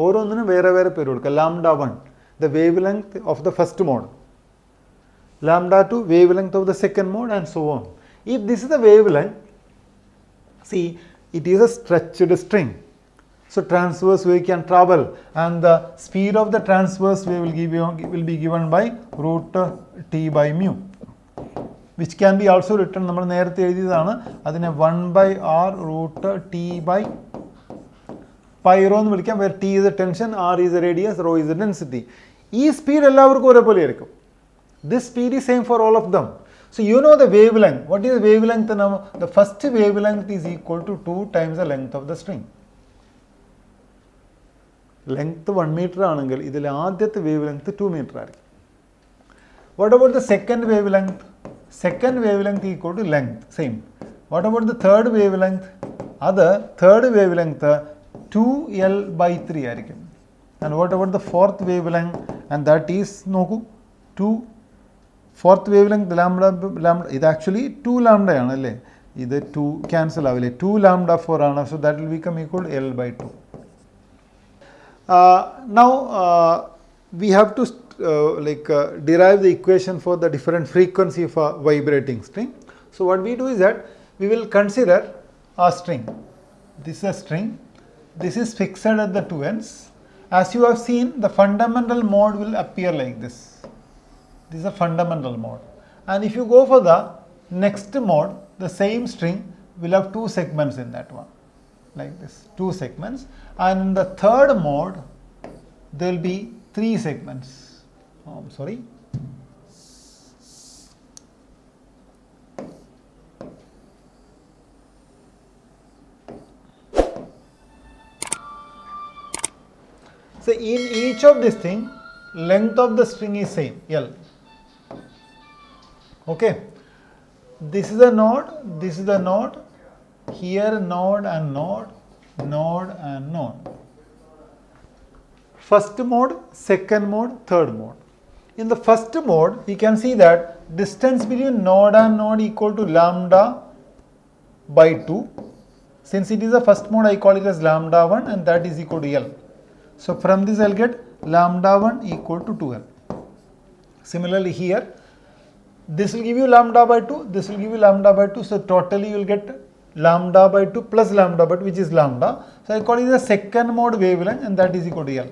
ഓരോന്നിനും വേറെ വേറെ പേര് കൊടുക്കുക. Lambda 1 the wavelength of the first mode, lambda 2 wavelength of the second mode, and so on. If this is the wavelength, see it is a stretched string. So transverse wave can travel, and the speed of the transverse wave will be given by root T by mu, which can be also written, നമ്മൾ നേരത്തെ എഴുതിയതാണ്, അതിനെ 1 by r root T by pi rho എന്ന് വിളിക്കാം, where T is the tension, r is the radius, rho is the density. ഈ speed എല്ലാവർക്കും ഒരേപോലെ ആയിരിക്കും. This speed is same for all of them. So you know the wavelength. What is the wavelength now? The first wavelength is equal to 2 times the length of the string. Length 1 metre ആണെങ്കിൽ ഇതിൽ ആദ്യത്തെ wave length 2 metre ആയിരിക്കും. What about the second wave length? Second wave length equal to length same. What about the third wave length? അത് third wave length 2L by 3 ആയിരിക്കും. And what about the fourth wave length? And that is, നോക്കൂ, 2 fourth wave length lambda, ഇത് actually 2 ലാംഡയാണ് അല്ലേ, ഇത് 2 cancel ആവില്ലേ, 2 lambda 4 ആണ്. So that will become equal L by 2. Now we have to derive the equation for the different frequency of a vibrating string. So what we do is that we will consider a string. This is a string. This is fixed at the two ends. As you have seen, the fundamental mode will appear like this. This is a fundamental mode. And if you go for the next mode, the same string will have two segments in that one, like this, two segments. And in the third mode, there will be three segments. So in each of this thing, length of the string is same, L. Okay. This is a node, this is the node, here node and node, node and node. First mode, second mode, third mode. In the first mode, we can see that distance between node and node equal to lambda by 2. Since it is the first mode, I call it as lambda 1 and that is equal to L. So from this I will get lambda 1 equal to 2L. Similarly here, this will give you lambda by 2, this will give you lambda by 2. So totally you will get lambda by 2 plus lambda by 2, which is lambda. So I call it the second mode wavelength and that is equal to L.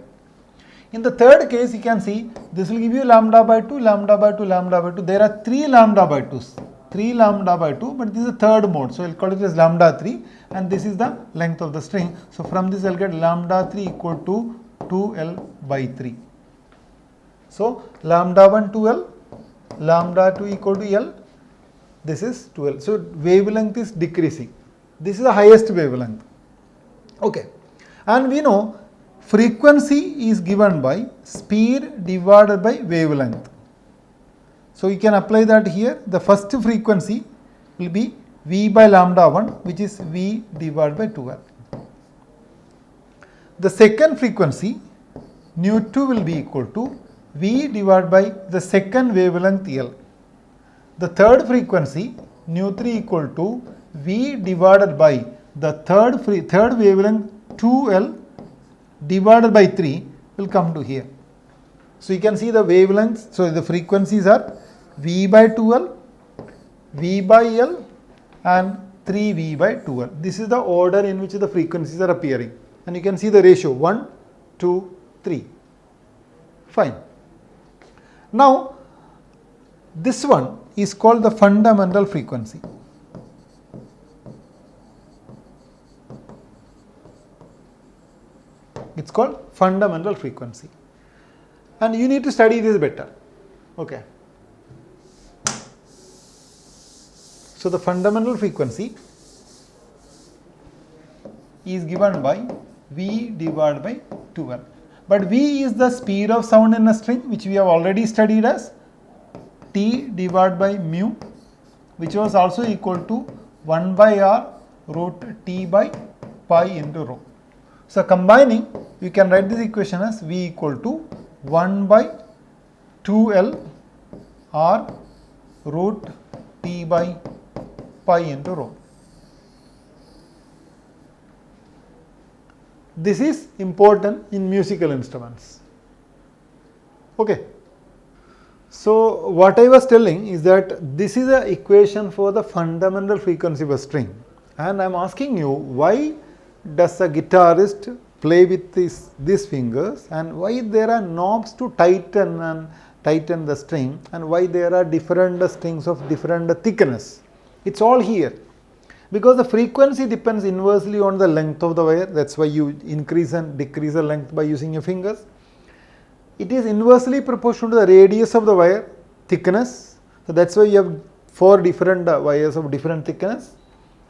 In the third case, you can see this will give you lambda by 2, lambda by 2, lambda by 2. There are 3 lambda by 2s, 3 lambda by 2, but this is the third mode. So I will call it as lambda 3 and this is the length of the string. So from this I will get lambda 3 equal to 2L by 3. So lambda 1 2L, lambda 2 equal to L, this is 2L. So wavelength is decreasing. This is the highest wavelength. Okay. And we know frequency is given by speed divided by wavelength. So you can apply that here. The first frequency will be V by lambda 1, which is V divided by 2L. The second frequency, nu 2 will be equal to V divided by the second wavelength L. The third frequency, nu 3 equal to V divided by the third wavelength 2L divided by 3 will come to here. So you can see the wavelengths, so the frequencies are V by 2L, V by L and 3V by 2L. This is the order in which the frequencies are appearing. And you can see the ratio 1, 2, 3. Fine. Now, this one is called the fundamental frequency. It's called fundamental frequency. And you need to study this better. Okay. So the fundamental frequency is given by V divided by 2L. But V is the speed of sound in a string, which we have already studied as T divided by mu, which was also equal to 1 by R root T by pi into rho. So combining, you can write this equation as V equal to 1 by 2L R root T by pi into rho. This is important in musical instruments. Okay. So what I was telling is that this is the equation for the fundamental frequency of a string. And I am asking you, why does a guitarist play with these fingers, and why there are knobs to tighten the string, and why there are different strings of different thickness. It's all here. Because the frequency depends inversely on the length of the wire. That's why you increase and decrease the length by using your fingers. It is inversely proportional to the radius of the wire thickness. So that's why you have 4 different wires of different thickness.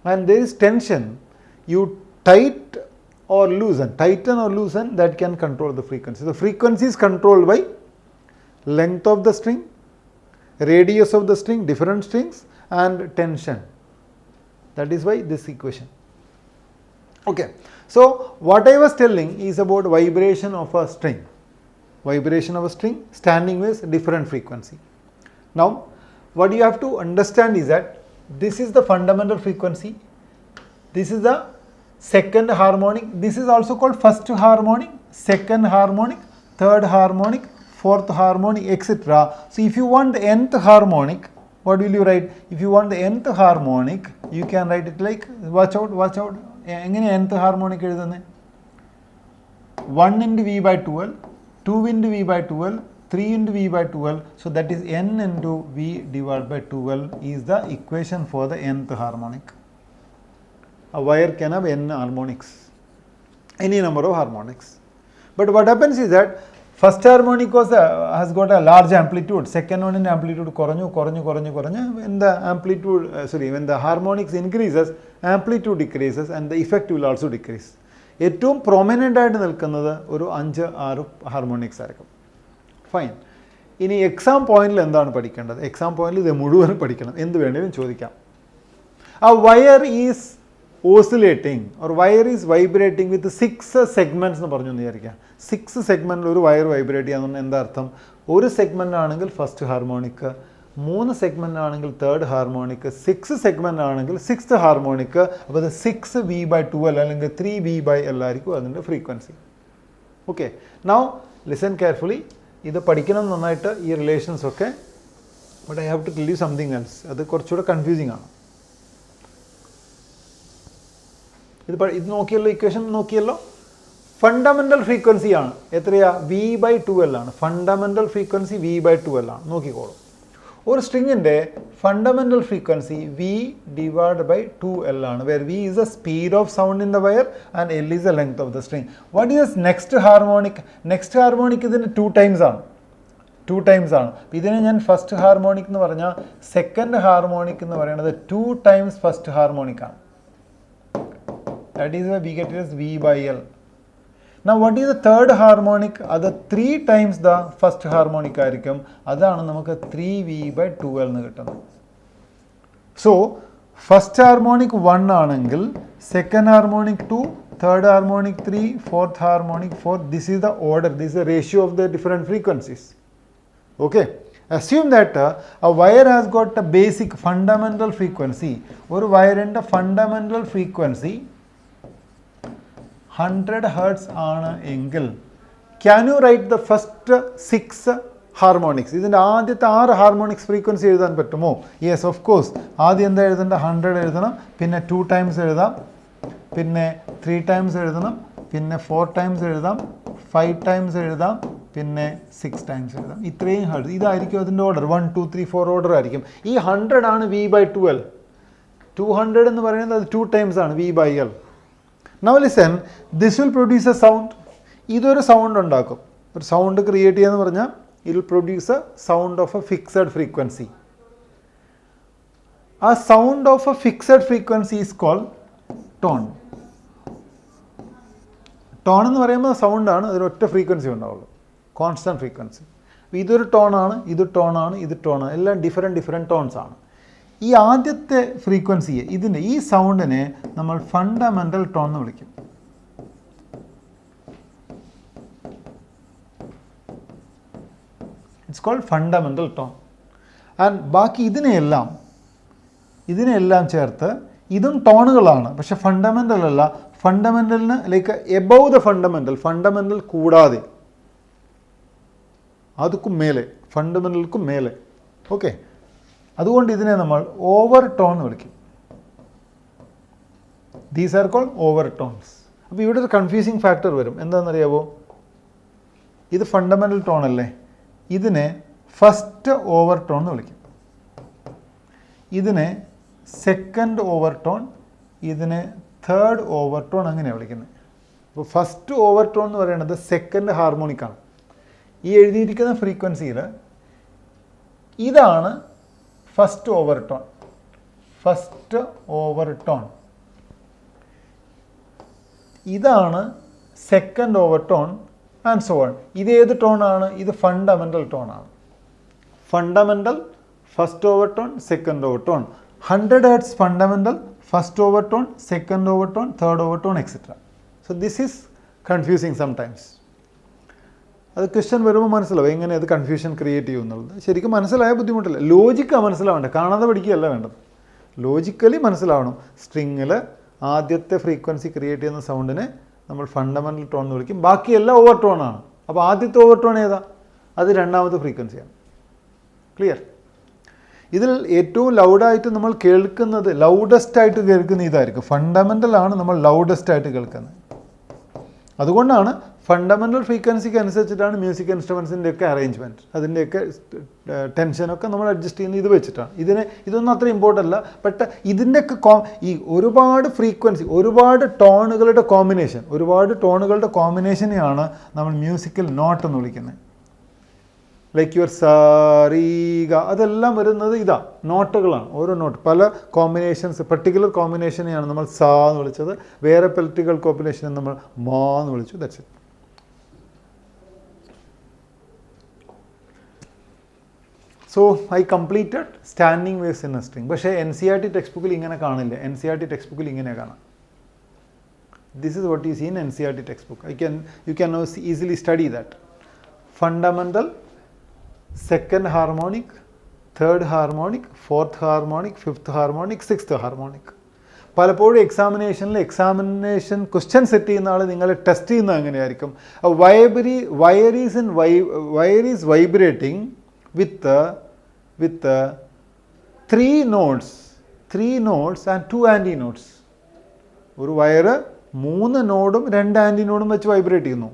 And there is tension. You tighten or loosen, that can control the frequency. The frequency is controlled by length of the string, radius of the string, different strings, and tension. That is why this equation. Okay. So what I was telling is about vibration of a string. Vibration of a string, standing waves, different frequency. Now, what you have to understand is that this is the fundamental frequency. This is the second harmonic. This is also called first harmonic, second harmonic, third harmonic, fourth harmonic, etc. So if you want the nth harmonic, what will you write? If you want the nth harmonic, you can write it like, watch out. എങ്ങനെ nth harmonic എഴുതുന്നത്? 1 into v by 12, 2 into v by 12, 3 into v by 12. So that is n into v divided by 12 is the equation for the nth harmonic. A wire can have n harmonics, any number of harmonics. But what happens is that first harmonic has got a large amplitude, second one in amplitude കുറഞ്ഞു. When the amplitude, when the harmonics increases, amplitude decreases and the effect will also decrease. ഏറ്റവും prominent ആയിട്ട് നിൽക്കുന്നത് ഒരു 5-6 harmonics ആയിരിക്കും. Fine. ഇനി exam പോയിന്റിൽ എന്താണ് പഠിക്കേണ്ടത്? എക്സാം പോയിന്റിൽ ഇത് മുഴുവൻ പഠിക്കണം, എന്ത് വേണമെങ്കിലും ചോദിക്കാം. ആ wire is oscillating or wire is vibrating with 6 segments എന്ന് പറഞ്ഞു എന്ന് വിചാരിക്കാം. 6 സെഗ്മെൻറ്റിൽ ഒരു വയർ വൈബ്രേറ്റ് ചെയ്യാന്ന് പറഞ്ഞാൽ എന്താ അർത്ഥം? ഒരു സെഗ്മെൻ്റ് ആണെങ്കിൽ ഫസ്റ്റ് ഹാർമോണിക്, 3 സെഗ്മെൻ്റ് ആണെങ്കിൽ തേർഡ് ഹാർമോണിക്, 6 സെഗ്മെൻ്റ് ആണെങ്കിൽ 6th ഹാർമോണിക്. അപ്പോൾ അത് 6v/12 അല്ലെങ്കിൽ 3v/L ആയിരിക്കും അതിൻ്റെ frequency. Okay, now listen carefully. ഇത് പഠിക്കണം നന്നായിട്ട്, ഈ റിലേഷൻസ് ഒക്കെ. But I have to tell you something else. അത് കുറച്ചുകൂടെ കൺഫ്യൂസിങ് ആണ്. ഇത് നോക്കിയല്ലോ, ഇക്വേഷൻ നോക്കിയല്ലോ. ഫണ്ടമെൻ്റൽ ഫ്രീക്വൻസി ആണ് എത്രയാ? v/12 ആണ്. ഫണ്ടമെൻ്റൽ ഫ്രീക്വൻസി v/12 ആണ്. നോക്കിക്കോളൂ, ഒരു സ്ട്രിങ്ങിൻ്റെ fundamental frequency v divided by 2L ആണ്, where v is the speed of sound in the wire and L is the length of the string. What is next harmonic? Next harmonic ഇതിന് 2 times ആണ്. ഇതിനെ ഞാൻ first harmonic എന്ന് പറഞ്ഞാൽ second harmonic എന്ന് പറയുന്നത് 2 times first harmonic ആണ്. That is why we get it as v/L. Now what is the third harmonic? അത് 3 times the first harmonic ആയിരിക്കും. അതാണ് നമുക്ക് 3v/12 എന്ന് കിട്ടുന്നത്. സോ ഫസ്റ്റ് ഹാർമോണിക് 1 ആണെങ്കിൽ second harmonic 2, third harmonic 3, fourth harmonic 4. This is the order, this is the ratio of the different frequencies. Okay, assume that a wire has got a basic fundamental frequency. ഒരു വയറിൻ്റെ fundamental frequency 100 Hz ആണ് എങ്കിൽ can you write the first 6 harmonics? ഇതിൻ്റെ ആദ്യത്തെ 6 harmonics frequency എഴുതാൻ പറ്റുമോ? Yes, of course. ആദ്യം എന്താ എഴുതേണ്ട? 100 എഴുതണം, പിന്നെ 2 times എഴുതാം, പിന്നെ 3 times എഴുതണം, പിന്നെ 4 times എഴുതാം, 5 times എഴുതാം, പിന്നെ 6 times എഴുതാം. ഇത്രയും ഹെർട്സ്. ഇതായിരിക്കും അതിൻ്റെ ഓർഡർ. 1, 2, 3, 4 ഓർഡർ ആയിരിക്കും. ഈ 100 ആണ് v/12. 200 എന്ന് പറയുന്നത് അത് 2 times ആണ് v/L. Now listen, this will produce a sound. ഇതൊരു സൗണ്ട് ഉണ്ടാക്കും. ഒരു സൗണ്ട് ക്രിയേറ്റ് ചെയ്യാന്ന് പറഞ്ഞാൽ it will produce a sound of a fixed frequency. ആ sound of a fixed frequency is called tone. Tone എന്ന് പറയുമ്പോൾ സൗണ്ടാണ്, അതിനൊറ്റ ഫ്രീക്വൻസി ഉണ്ടാവുള്ളൂ, കോൺസ്റ്റൻറ്റ് ഫ്രീക്വൻസി. ഇതൊരു ടോണാണ്, ഇത് ടോണാണ്, ഇത് ടോണാണ്, എല്ലാം ഡിഫറെൻറ്റ് ടോൺസ് ആണ്. ഈ ആദ്യത്തെ ഫ്രീക്വൻസിയെ, ഇതിൻ്റെ ഈ സൗണ്ടിനെ നമ്മൾ ഫണ്ടമെൻ്റൽ ടോൺ എന്ന് വിളിക്കും. It's called fundamental tone. And ബാക്കി ഇതിനെയെല്ലാം ചേർത്ത് ഇതും ടോണുകളാണ്, പക്ഷെ ഫണ്ടമെൻ്റൽ അല്ല. ഫണ്ടമെൻ്റലിന് ലൈക്ക് എബവ് ദ ഫണ്ടമെൻ്റൽ കൂടാതെ, അതുക്കും മേലെ, ഫണ്ടമെൻ്റൽക്കും മേലെ. ഓക്കെ, അതുകൊണ്ട് ഇതിനെ നമ്മൾ ഓവർ ടോൺ എന്ന് വിളിക്കും. These are called overtones. അപ്പോൾ ഇവിടെ ഒരു കൺഫ്യൂസിങ് ഫാക്ടർ വരും. എന്താണെന്നറിയാവോ? ഇത് ഫണ്ടമെൻ്റൽ ടോൺ അല്ലേ, ഇതിനെ ഫസ്റ്റ് ഓവർ ടോൺ എന്ന് വിളിക്കും, ഇതിനെ സെക്കൻഡ് ഓവർ ടോൺ, ഇതിനെ തേർഡ് ഓവർ ടോൺ, അങ്ങനെയാണ് വിളിക്കുന്നത്. അപ്പോൾ ഫസ്റ്റ് ഓവർ ടോൺ എന്ന് പറയുന്നത് സെക്കൻഡ് ഹാർമോണിക്കാണ്. ഈ എഴുതിയിരിക്കുന്ന ഫ്രീക്വൻസിയിൽ ഇതാണ് ഫസ്റ്റ് ഓവർ ടോൺ, ഇതാണ് second overtone and so on. ഇതേത് ടോണാണ്? ഇത് ഫണ്ടമെൻ്റൽ ടോണാണ്. Fundamental, first overtone, second overtone. 100 Hz fundamental, first overtone, second overtone, third overtone, etcetera. So this is confusing sometimes. അത് question വരുമ്പോൾ മനസ്സിലാവും എങ്ങനെ അത് confusion create ചെയ്യും എന്നുള്ളത്. ശരിക്കും മനസ്സിലായ ബുദ്ധിമുട്ടില്ല, ലോജിക്കാണ് മനസ്സിലാവേണ്ടത്, കാണാതെ പഠിക്കുകയല്ല വേണ്ടത്. ലോജിക്കലി മനസ്സിലാവണം. സ്ട്രിങ്ങിൽ ആദ്യത്തെ ഫ്രീക്വൻസി ക്രിയേറ്റ് ചെയ്യുന്ന സൗണ്ടിനെ നമ്മൾ ഫണ്ടമെൻ്റൽ ടോൺ എന്ന് വിളിക്കും, ബാക്കിയെല്ലാം ഓവർ ടോൺ ആണ്. അപ്പോൾ ആദ്യത്തെ ഓവർ ടോൺ ഏതാ? അത് രണ്ടാമത്തെ ഫ്രീക്വൻസിയാണ്. ക്ലിയർ? ഇതിൽ ഏറ്റവും ലൗഡായിട്ട് നമ്മൾ കേൾക്കുന്നത്, ലൗഡസ്റ്റ് ആയിട്ട് കേൾക്കുന്ന ഇതായിരിക്കും. ഫണ്ടമെൻ്റൽ ആണ് നമ്മൾ ലൗഡസ്റ്റ് ആയിട്ട് കേൾക്കുന്നത്. അതുകൊണ്ടാണ് ഫണ്ടമെൻ്റൽ ഫ്രീക്വൻസിക്ക് അനുസരിച്ചിട്ടാണ് മ്യൂസിക് ഇൻസ്ട്രുമെൻസിൻ്റെയൊക്കെ അറേഞ്ച്മെൻറ്റ്, അതിൻ്റെയൊക്കെ ടെൻഷനൊക്കെ നമ്മൾ അഡ്ജസ്റ്റ് ചെയ്യുന്നത് ഇത് വെച്ചിട്ടാണ്. ഇതൊന്നും അത്ര ഇമ്പോർട്ടൻ്റ് അല്ല. ബട്ട് ഇതിൻ്റെയൊക്കെ ഈ ഒരുപാട് ഫ്രീക്വൻസി, ഒരുപാട് ടോണുകളുടെ കോമ്പിനേഷനെയാണ് നമ്മൾ മ്യൂസിക്കൽ നോട്ട് എന്ന് വിളിക്കുന്നത്. ലൈക്ക് യുവർ സാരീഗ, അതെല്ലാം വരുന്നത് ഇതാ നോട്ടുകളാണ്. ഓരോ നോട്ട് പല കോമ്പിനേഷൻസ്, പെർട്ടിക്കുലർ കോമ്പിനേഷനെയാണ് നമ്മൾ സാ എന്ന് വിളിച്ചത്. വേറെ പെർട്ടിക്കുലർ കോമ്പിനേഷനെ നമ്മൾ മാ എന്ന് വിളിച്ചു. That's it. So I completed standing waves in a string. പക്ഷേ NCERT ടെക്സ്റ്റ് ബുക്കിൽ ഇങ്ങനെ കാണില്ല. NCERT ടെക്സ്റ്റ് ബുക്കിൽ ഇങ്ങനെ കാണാം. This is what you see in NCERT textbook. You can easily study that. Fundamental, second harmonic, third harmonic, fourth harmonic, fifth harmonic, sixth harmonic. പലപ്പോഴും എക്സാമിനേഷൻ ക്വസ്റ്റ്യൻ സെറ്റ് ചെയ്യുന്ന ആൾ നിങ്ങളെ ടെസ്റ്റ് ചെയ്യുന്നത് എങ്ങനെയായിരിക്കും? Wire is vibrating with three nodes and 2 antinodes. ഒരു wire 3 നോഡും 2 anti നോഡും വെച്ച് വൈബ്രേറ്റ് ചെയ്യുന്നു.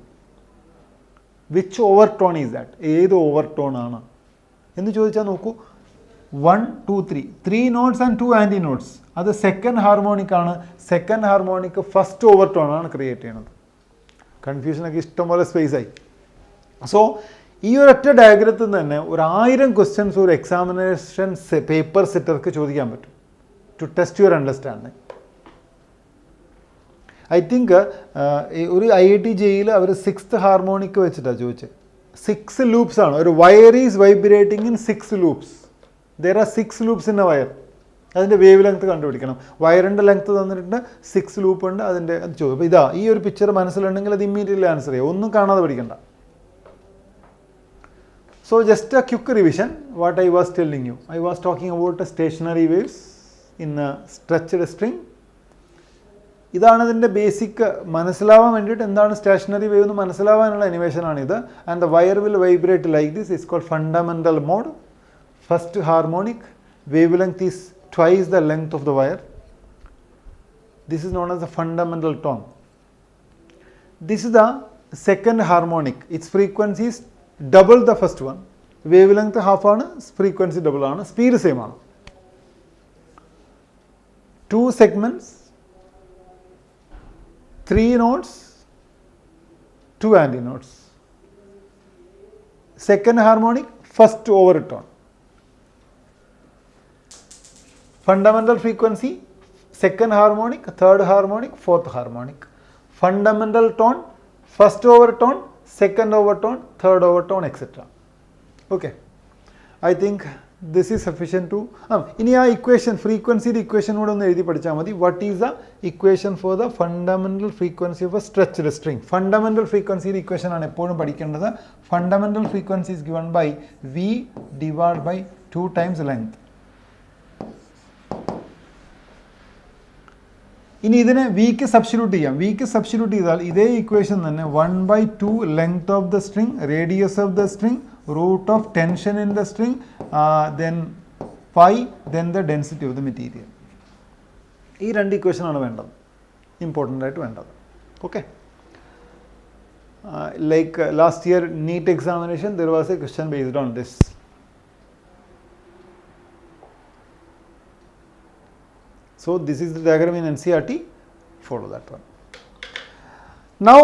Which over tone is that? ഏത് ഓവർ ടോൺ ആണ് എന്ന് ചോദിച്ചാൽ നോക്കൂ. 1, 2, 3 നോട്ട്സ് ആൻഡ് 2 ആൻറ്റി നോട്ട്സ്. അത് സെക്കൻഡ് ഹാർമോണിക് ആണ്. Second harmonic first over tone ആണ് ക്രിയേറ്റ് ചെയ്യുന്നത്. കൺഫ്യൂഷനൊക്കെ ഇഷ്ടംപോലെ സ്പേസ് ആയി. സോ ഈ ഒരൊറ്റ ഡയഗ്രത്തിൽ തന്നെ 1000 ക്വസ്റ്റ്യൻസ് ഒരു എക്സാമിനേഷൻ പേപ്പർ സെറ്റർക്ക് ചോദിക്കാൻ പറ്റും, to test your understanding. I think ഒരു IIT JEEയിൽ അവർ 6th ഹാർമോണിക് വെച്ചിട്ടാണ് ചോദിച്ചത്. 6 ലൂപ്സ് ആണ്. ഒരു wire is vibrating in 6 loops. There are 6 loops in a wire. അതിൻ്റെ വേവ് ലെങ്ത് കണ്ടുപിടിക്കണം. വയറിൻ്റെ ലെങ്ത് തന്നിട്ടുണ്ട്, 6 ലൂപ്പ് ഉണ്ട്. അത് ചോദിക്കും. അപ്പോൾ ഇതാ ഈ ഒരു പിക്ചർ മനസ്സിലുണ്ടെങ്കിൽ അത് ഇമ്മീഡിയറ്റ്ലി ആൻസർ ചെയ്യുക, ഒന്നും കാണാതെ പഠിക്കണ്ട. So just a quick revision what I was telling you. I was talking about stationary waves in a stretched string. ഇതാണ് ഇതിൻ്റെ ബേസിക്. മനസ്സിലാവാൻ വേണ്ടിയിട്ട് എന്താണ് സ്റ്റേഷനറി വേവ് എന്ന് മനസ്സിലാവാനുള്ള അനിമേഷനാണിത്. And the wire will vibrate like this. Is called fundamental mode. First harmonic, wave length is twice the length of the wire. This is known as the fundamental tone. This is the second harmonic. Its frequency is double the first one. Wave length half ആണ്, frequency double ആണ്, speed same ആണ്. 2 segments, 3 notes, 2 anti notes. Second harmonic, first overtone. Fundamental frequency, second harmonic, third harmonic, fourth harmonic. Fundamental tone, first overtone, second overtone, third overtone, etc. Okay. I think this is sufficient to. ഇനി ആ equation, ഫ്രീക്വൻസിയുടെ equation കൂടെ ഒന്ന് എഴുതി പഠിച്ചാൽ മതി. What is the equation for the fundamental frequency of A stretched string? Fundamental ഫ്രീക്വൻസിയുടെ equation ആണ് എപ്പോഴും പഠിക്കേണ്ടത്. Fundamental frequency is given by V divided by 2 times length. ഇനി ഇതിനെ വിക്ക് സബ്സ്റ്റിറ്റ്യൂട്ട് ചെയ്യാം. വിക്ക് സബ്സ്റ്റിറ്റ്യൂട്ട് ചെയ്താൽ ഇതേ ഇക്വേഷൻ തന്നെ 1/2 length of the string, radius of the string, root of tension in the string, then phi, then the density of the material. ഈ 2 ഇക്വേഷനാണ് വേണ്ടത്, important ആയിട്ട് വേണ്ടത്. Okay. Like last year NEET examination there was a question based on this. So this is the diagram in NCERT, follow that one. Now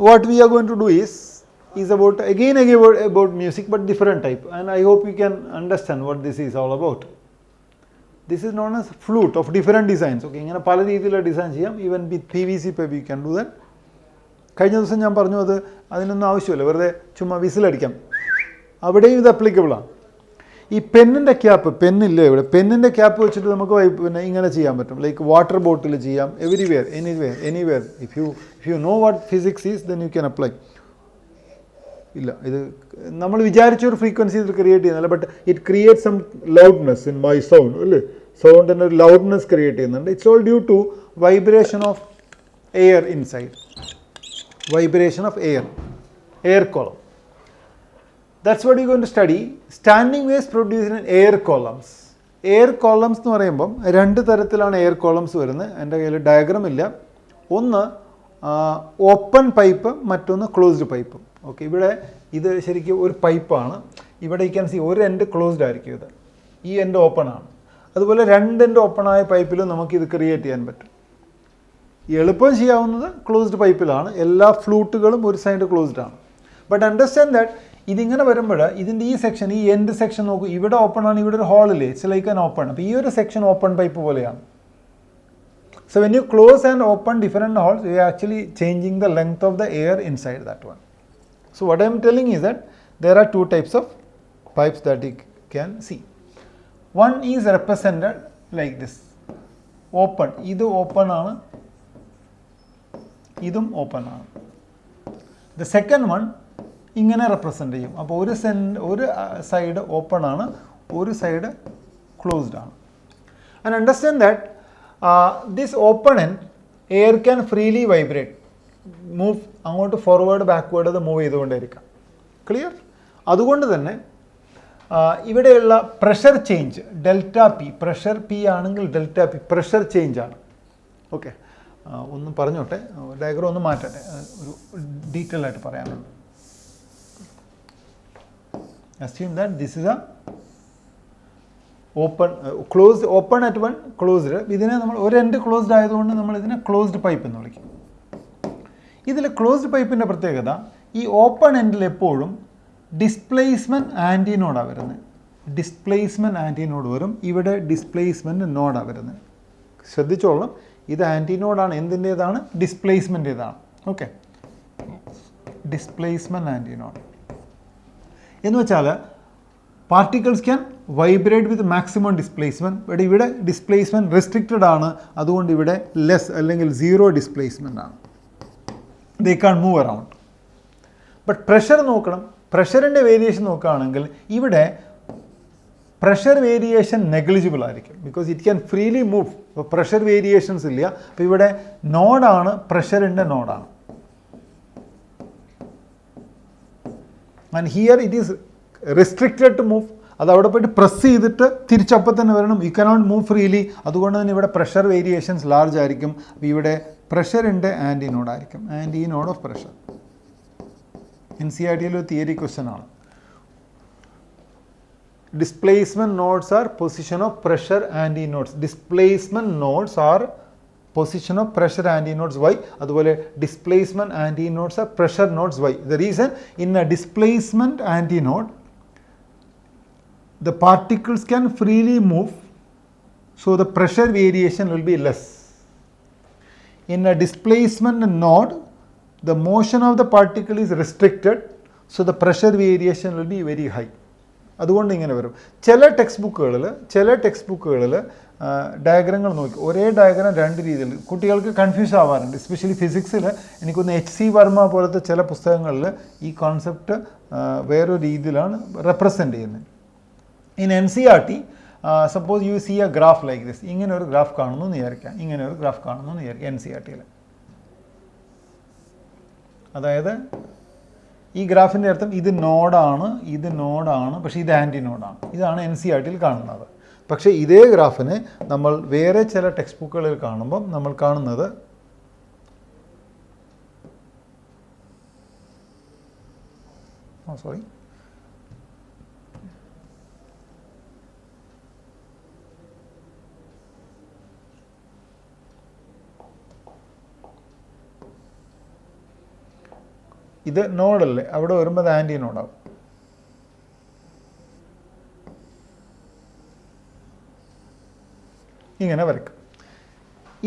what we are going to do is about about music, but different type, and I hope you can understand what this is all about. This is known as flute of different designs. Okay, ഇങ്ങനെ പല രീതിയിലുള്ള design ചെയ്യാം. Even with PVC pipe you can do that. കഴിഞ്ഞ ദിവസം ഞാൻ പറഞ്ഞു അതിനൊന്നും ആവശ്യമില്ല, വെറുതെ ചുമ്മാ വിസിലടിക്കാം. അവിടെയും ഇത് അപ്ലിക്കബിൾ ആണ്. ഈ പെന്നിൻ്റെ ക്യാപ്പ്, പെന്നില്ലേ ഇവിടെ, പെന്നിൻ്റെ ക്യാപ്പ് വെച്ചിട്ട് നമുക്ക് പിന്നെ ഇങ്ങനെ ചെയ്യാൻ പറ്റും. ലൈക്ക് വാട്ടർ ബോട്ടിൽ ചെയ്യാം. Everywhere, anywhere. If you know what physics is then you can apply. ഇല്ല, ഇത് നമ്മൾ വിചാരിച്ച ഒരു ഫ്രീക്വൻസി ഇത് ക്രിയേറ്റ് ചെയ്യുന്നില്ല, but it create some loudness in my sound. അല്ലേ, സൗണ്ടിൻ്റെ ഒരു ലൗഡ്നെസ് ക്രിയേറ്റ് ചെയ്യുന്നുണ്ട്. It's all due to vibration of air inside. Vibration of air column. That's what you're going to study. Standing waves produced in air columns. Air columns എന്ന് പറയുമ്പം രണ്ട് തരത്തിലാണ് air columns വരുന്നത്. എൻ്റെ കയ്യിൽ ഡയഗ്രാം ഇല്ല. ഒന്ന് ഓപ്പൺ പൈപ്പ്, മറ്റൊന്ന് ക്ലോസ്ഡ് പൈപ്പ്. ഓക്കെ, ഇവിടെ ഇത് ശരിക്കും ഒരു പൈപ്പാണ്. ഇവിടെ ഈ ക്യാൻ സി ഒരു എൻഡ് ക്ലോസ്ഡ് ആയിരിക്കും, ഇത് ഈ എൻഡ് ഓപ്പൺ ആണ്. അതുപോലെ രണ്ട് എൻഡ് ഓപ്പൺ ആയ പൈപ്പിലും നമുക്കിത് ക്രിയേറ്റ് ചെയ്യാൻ പറ്റും. എളുപ്പം ചെയ്യാവുന്നത് ക്ലോസ്ഡ് പൈപ്പിലാണ്. എല്ലാ ഫ്ലൂട്ടുകളും ഒരു സൈഡ് ക്ലോസ്ഡ് ആണ്. ബട്ട് അണ്ടർസ്റ്റാൻഡ് ദാറ്റ് ഇതിങ്ങനെ വരുമ്പോൾ ഇതിൻ്റെ ഈ സെക്ഷൻ, ഈ എൻഡ് സെക്ഷൻ നോക്കൂ, ഇവിടെ ഓപ്പൺ ആണ്, ഇവിടെ ഒരു ഹോളില്ലേ, ഇറ്റ്സ് ലൈക്ക് ആൻ ഓപ്പൺ. അപ്പോൾ ഈ ഒരു സെക്ഷൻ ഓപ്പൺ പൈപ്പ് പോലെയാണ്. So when you close and open different holes, you are actually changing the length of the air inside that one. So what I am telling is that there are two types of pipes that you can see. One is represented like this, open. Idu open aanu, idum open aanu. The second one ingane represent cheyum. Appo oru side open aanu, oru side closed aanu. And understand that this open end air can freely vibrate, move അങ്ങോട്ട് forward backward അത് move ചെയ്തുകൊണ്ടേയിരിക്കാം. Clear? അതുകൊണ്ട് തന്നെ ഇവിടെയുള്ള pressure change delta P, pressure P ആണെങ്കിൽ delta P pressure change ആണ്. Okay, ഒന്ന് പറഞ്ഞോട്ടെ, diagram ഒന്ന് മാറ്റട്ടെ, ഒരു ഡീറ്റെയിൽ ആയിട്ട് പറയാനുണ്ട്. Assume that this is A open, closed, open at one, closed. ഇതിനെ നമ്മൾ ഒരു എൻഡ് ക്ലോസ്ഡ് ആയതുകൊണ്ട് നമ്മൾ ഇതിനെ ക്ലോസ്ഡ് പൈപ്പ് എന്ന് വിളിക്കും. ഇതിൽ ക്ലോസ്ഡ് പൈപ്പിൻ്റെ പ്രത്യേകത, ഈ ഓപ്പൺ എൻഡിൽ എപ്പോഴും ഡിസ്പ്ലേസ്മെൻറ്റ് ആൻറ്റിനോഡാണ് വരുന്നത്. ഡിസ്പ്ലേസ്മെൻറ്റ് ആൻറ്റിനോഡ് വരും, ഇവിടെ ഡിസ്പ്ലേസ്മെൻറ്റ് നോഡാണ് വരുന്നത്. ശ്രദ്ധിച്ചോളണം, ഇത് ആൻറ്റിനോഡാണ്, എന്തിൻ്റേതാണ്? ഡിസ്പ്ലേസ്മെൻറ്റേതാണ്. ഓക്കെ, ഡിസ്പ്ലേസ്മെൻറ്റ് ആൻറ്റിനോഡ് എന്ന് വെച്ചാൽ particles can vibrate with maximum displacement. But ഇവിടെ ഡിസ്പ്ലേസ്മെൻറ്റ് റെസ്ട്രിക്റ്റഡ് ആണ്, അതുകൊണ്ട് ഇവിടെ ലെസ് അല്ലെങ്കിൽ സീറോ ഡിസ്പ്ലേസ്മെൻ്റ് ആണ്. They can move around. But pressure നോക്കണം, പ്രഷറിൻ്റെ വേരിയേഷൻ നോക്കുകയാണെങ്കിൽ ഇവിടെ പ്രഷർ വേരിയേഷൻ നെഗ്ലിജിബിൾ ആയിരിക്കും, because it can freely move. അപ്പോൾ പ്രഷർ വേരിയേഷൻസ് ഇല്ല. അപ്പോൾ ഇവിടെ നോഡാണ്, പ്രഷറിൻ്റെ നോഡാണ്. And here it is restricted to move. അത് അവിടെ പോയിട്ട് പ്രസ് ചെയ്തിട്ട് തിരിച്ചപ്പം തന്നെ വരണം. You cannot move freely. അതുകൊണ്ട് തന്നെ ഇവിടെ പ്രഷർ വേരിയേഷൻസ് ലാർജ് ആയിരിക്കും. അപ്പോൾ ഇവിടെ പ്രഷറിൻ്റെ ആൻറ്റിനോഡ് ആയിരിക്കും, ആൻറ്റിനോഡ് ഓഫ് പ്രഷർ. NCERT ഒരു തിയറി ക്വസ്റ്റ്യൻ ആണ്. Displacement nodes R position of pressure antinodes. ഡിസ്പ്ലേസ്മെൻറ്റ് nodes R position of pressure ആൻറ്റിനോഡ്സ് വൈ. അതുപോലെ displacement antinodes are pressure nodes why. The reason in a displacement antinode the particles can freely move, so the pressure variation will be less. In a displacement node, the motion of the particle is restricted, so the pressure variation will be very high. അതുകൊണ്ട് ഇങ്ങനെ വരും. ചില text ബുക്കുകളിൽ ഡയഗ്രങ്ങൾ നോക്കി, ഒരേ diagram രണ്ട് രീതിയിൽ കുട്ടികൾക്ക് കൺഫ്യൂസ് ആവാറുണ്ട്. എസ്പെഷ്യലി ഫിസിക്സിൽ എനിക്കൊന്ന് HC വർമ്മ പോലത്തെ ചില പുസ്തകങ്ങളിൽ ഈ കോൺസെപ്റ്റ് വേറൊരു രീതിയിലാണ് റെപ്രസെൻ്റ് ചെയ്യുന്നത്. In NCERT, suppose you see a graph like this. ഇങ്ങനെ ഒരു ഗ്രാഫ് കാണുന്നു എന്ന് വിചാരിക്കാം, ഇങ്ങനെ ഒരു ഗ്രാഫ് കാണുന്നു എന്ന് വിചാരിക്കാം NCERTയിൽ. അതായത് ഈ ഗ്രാഫിൻ്റെ അർത്ഥം ഇത് നോഡാണ്, ഇത് നോഡാണ്, പക്ഷേ ഇത് ആൻറ്റി നോഡാണ്. ഇതാണ് NCERTയിൽ കാണുന്നത്. പക്ഷേ ഇതേ ഗ്രാഫിനെ നമ്മൾ വേറെ ചില ടെക്സ്റ്റ് ബുക്കുകളിൽ കാണുമ്പം നമ്മൾ കാണുന്നത് ഇത് നോഡല്ലേ, അവിടെ വരുമ്പോൾ അത് ആൻറ്റി നോഡാവും. ഇങ്ങനെ വരയ്ക്കും.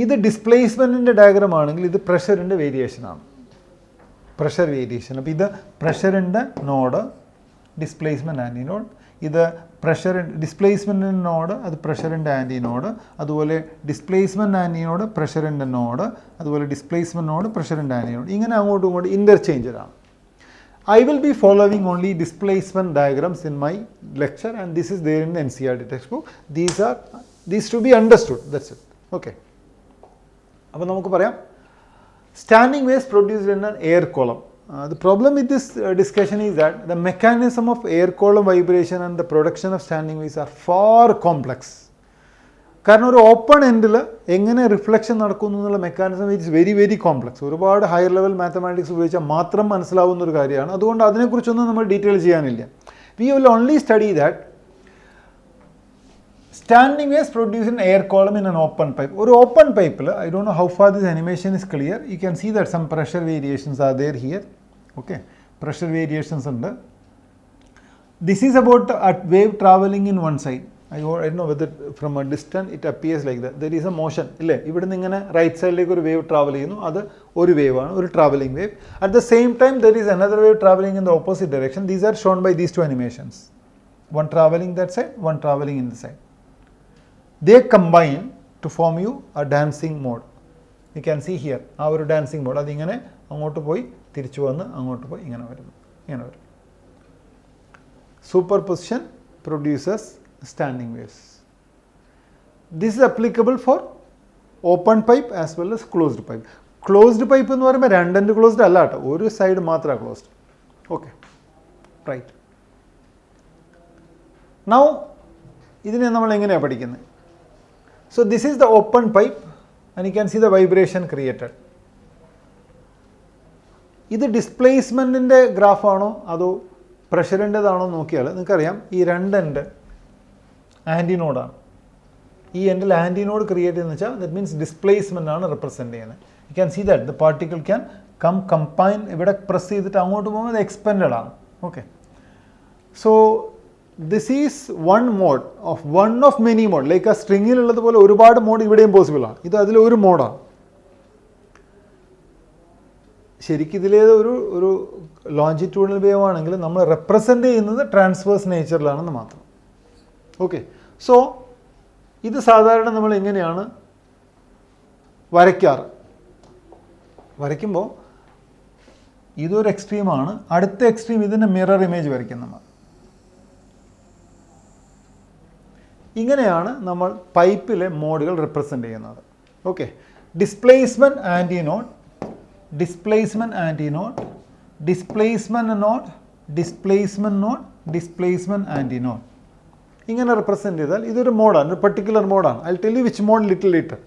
ഇത് ഡിസ്പ്ലേസ്മെൻറ്റിൻ്റെ ഡയഗ്രാം ആണെങ്കിൽ ഇത് പ്രഷറിൻ്റെ വേരിയേഷനാണ്, പ്രഷർ വേരിയേഷൻ. അപ്പോൾ ഇത് പ്രഷറിൻ്റെ നോഡ്, ഡിസ്പ്ലേസ്മെൻറ്റ് ആൻറ്റി നോഡ്. ഇത് പ്രഷർ ഡിസ്പ്ലേസ്മെൻറ്റിൻ്റെ നോഡ്, അത് പ്രഷറിൻ്റെ ആൻറ്റി നോഡ്. അതുപോലെ ഡിസ്പ്ലേസ്മെൻറ്റ് ആൻറ്റി നോഡ്, പ്രഷറിൻ്റെ നോഡ്. അതുപോലെ ഡിസ്പ്ലേസ്മെൻറ്റ് നോഡ്, പ്രഷറിൻ്റെ ആൻറ്റി നോഡ്. ഇങ്ങനെ അങ്ങോട്ടും ഇങ്ങോട്ടും ഇൻ്റർചേഞ്ചഡാണ്. I will be following only displacement diagrams in my lecture, and this is there in the NCERT textbook. These to be understood. That's it. Okay. അപ്പോൾ നമുക്ക് പറയാം, standing waves produced in an air column. The problem with this discussion is that the mechanism of air column vibration and the production of standing waves are far complex. കാരണം ഒരു open എൻഡിൽ എങ്ങനെ reflection നടക്കുന്നു എന്നുള്ള mechanism it's very very complex. ഒരുപാട് higher level mathematics ഉപയോഗിച്ചാൽ മാത്രം മനസ്സിലാവുന്ന ഒരു കാര്യമാണ്. അതുകൊണ്ട് അതിനെക്കുറിച്ചൊന്നും നമ്മൾ ഡീറ്റെയിൽ ചെയ്യാനില്ല. We will only study that standing waves produce in air column in an open pipe. ഒരു ഓപ്പൺ പൈപ്പിൽ I don't know how far this animation is clear. You can see that some pressure variations are there here. Okay, pressure variations ഉണ്ട്. This is about a wave traveling in one side. I don't know whether from a distance it appears like that. There is a motion. ഇല്ലേ, ഇവിടുന്ന് ഇങ്ങനെ right സൈഡിലേക്ക് ഒരു wave travel ചെയ്യുന്നു. അത് ഒരു wave ആണ്, ഒരു travelling wave. At the same time there is another wave traveling in the opposite direction. These are shown by these two animations. One traveling that side, one traveling in this side. They combine to form you a dancing mode. You can see here ആ ഒരു dancing mode. അതിങ്ങനെ അങ്ങോട്ട് പോയി തിരിച്ചു വന്ന് അങ്ങോട്ട് പോയി ഇങ്ങനെ വരുന്നു, ഇങ്ങനെ വരും. Superposition produces standing waves. This is applicable for open pipe as well as closed pipe. Closed pipe എന്ന് പറയുമ്പോൾ രണ്ടെൻഡ് ക്ലോസ്ഡ് അല്ല കേട്ടോ, ഒരു സൈഡ് മാത്രമാണ് ക്ലോസ്ഡ്. Okay, right. നൗ ഇതിനെ നമ്മൾ എങ്ങനെയാണ് പഠിക്കുന്നത്? So this is the open pipe and you can see the vibration created. ഇത് ഡിസ്പ്ലേസ്മെൻറ്റിൻ്റെ ഗ്രാഫാണോ അതോ പ്രഷറിൻ്റെതാണോ നോക്കിയാൽ നിങ്ങൾക്കറിയാം ഈ രണ്ടെൻഡ് ആൻറ്റിനോഡാണ്. ഈ എൻഡിൽ ആൻറ്റിനോഡ് ക്രിയേറ്റ് ചെയ്യുന്നത് വെച്ചാൽ ദറ്റ് മീൻസ് ഡിസ്പ്ലേസ്മെൻ്റ് ആണ് റെപ്രസെൻറ്റ് ചെയ്യുന്നത്. You can see that the particle can combine. ഇവിടെ പ്രസ് ചെയ്തിട്ട് അങ്ങോട്ട് പോകുമ്പോൾ അത് എക്സ്പെൻഡഡ് ആണ്. Okay, so this is one mode of one of many mode. Like ആ സ്ട്രിങ്ങിലുള്ളതുപോലെ ഒരുപാട് മോഡ് ഇവിടെയും പോസിബിൾ ആണ്. ഇത് അതിലൊരു മോഡാണ്. ശരിക്കും ഇതിലേത് ഒരു ലോഞ്ചിറ്റ്യൂഡൽ വേവ് ആണെങ്കിൽ നമ്മൾ റെപ്രസെൻ്റ് ചെയ്യുന്നത് ട്രാൻസ്വേഴ്സ് നേച്ചറിലാണെന്ന് മാത്രം. ഓക്കെ, സോ ഇത് സാധാരണ നമ്മൾ എങ്ങനെയാണ് വരയ്ക്കാറ്? വരയ്ക്കുമ്പോൾ ഇതൊരു എക്സ്ട്രീമാണ്, അടുത്ത എക്സ്ട്രീം ഇതിൻ്റെ മിറർ ഇമേജ് വരയ്ക്കും നമ്മൾ. ഇങ്ങനെയാണ് നമ്മൾ പൈപ്പിലെ മോഡുകൾ റെപ്രസെൻ്റ് ചെയ്യുന്നത്. Okay, displacement antinode, displacement antinode, displacement node, displacement node, displacement antinode. ഇങ്ങനെ റെപ്രസെൻറ്റ് ചെയ്താൽ ഇതൊരു മോഡാണ്, ഒരു പെർട്ടിക്കുലർ മോഡാണ്. I tell you which mode little later.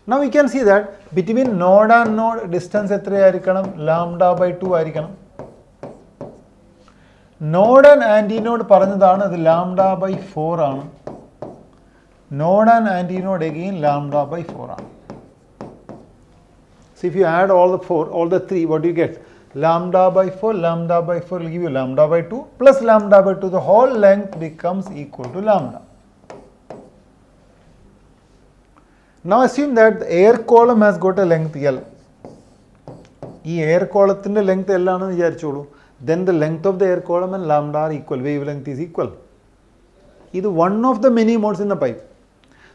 Now you can see that between node and node distance എത്രയായിരിക്കണം? λ/2 ആയിരിക്കണം. Node and ആൻറ്റിനോഡ് പറഞ്ഞതാണ് അത് λ/4 ആണ്. നോഡ് ആൻഡ് ആൻറ്റിനോഡ് എഗെയിൻ λ/4 ആണ്. So if you add all the three, what do you get? λ/4, λ/4 will give you λ/2 plus λ/2. The whole length becomes equal to lambda. Now assume that the air column has got a length L. ഈ air കോളത്തിൻ്റെ length L ആണെന്ന് വിചാരിച്ചോളൂ. Then the length of the air column and lambda are equal. Wavelength is equal. ഇത് one of the many modes in the pipe.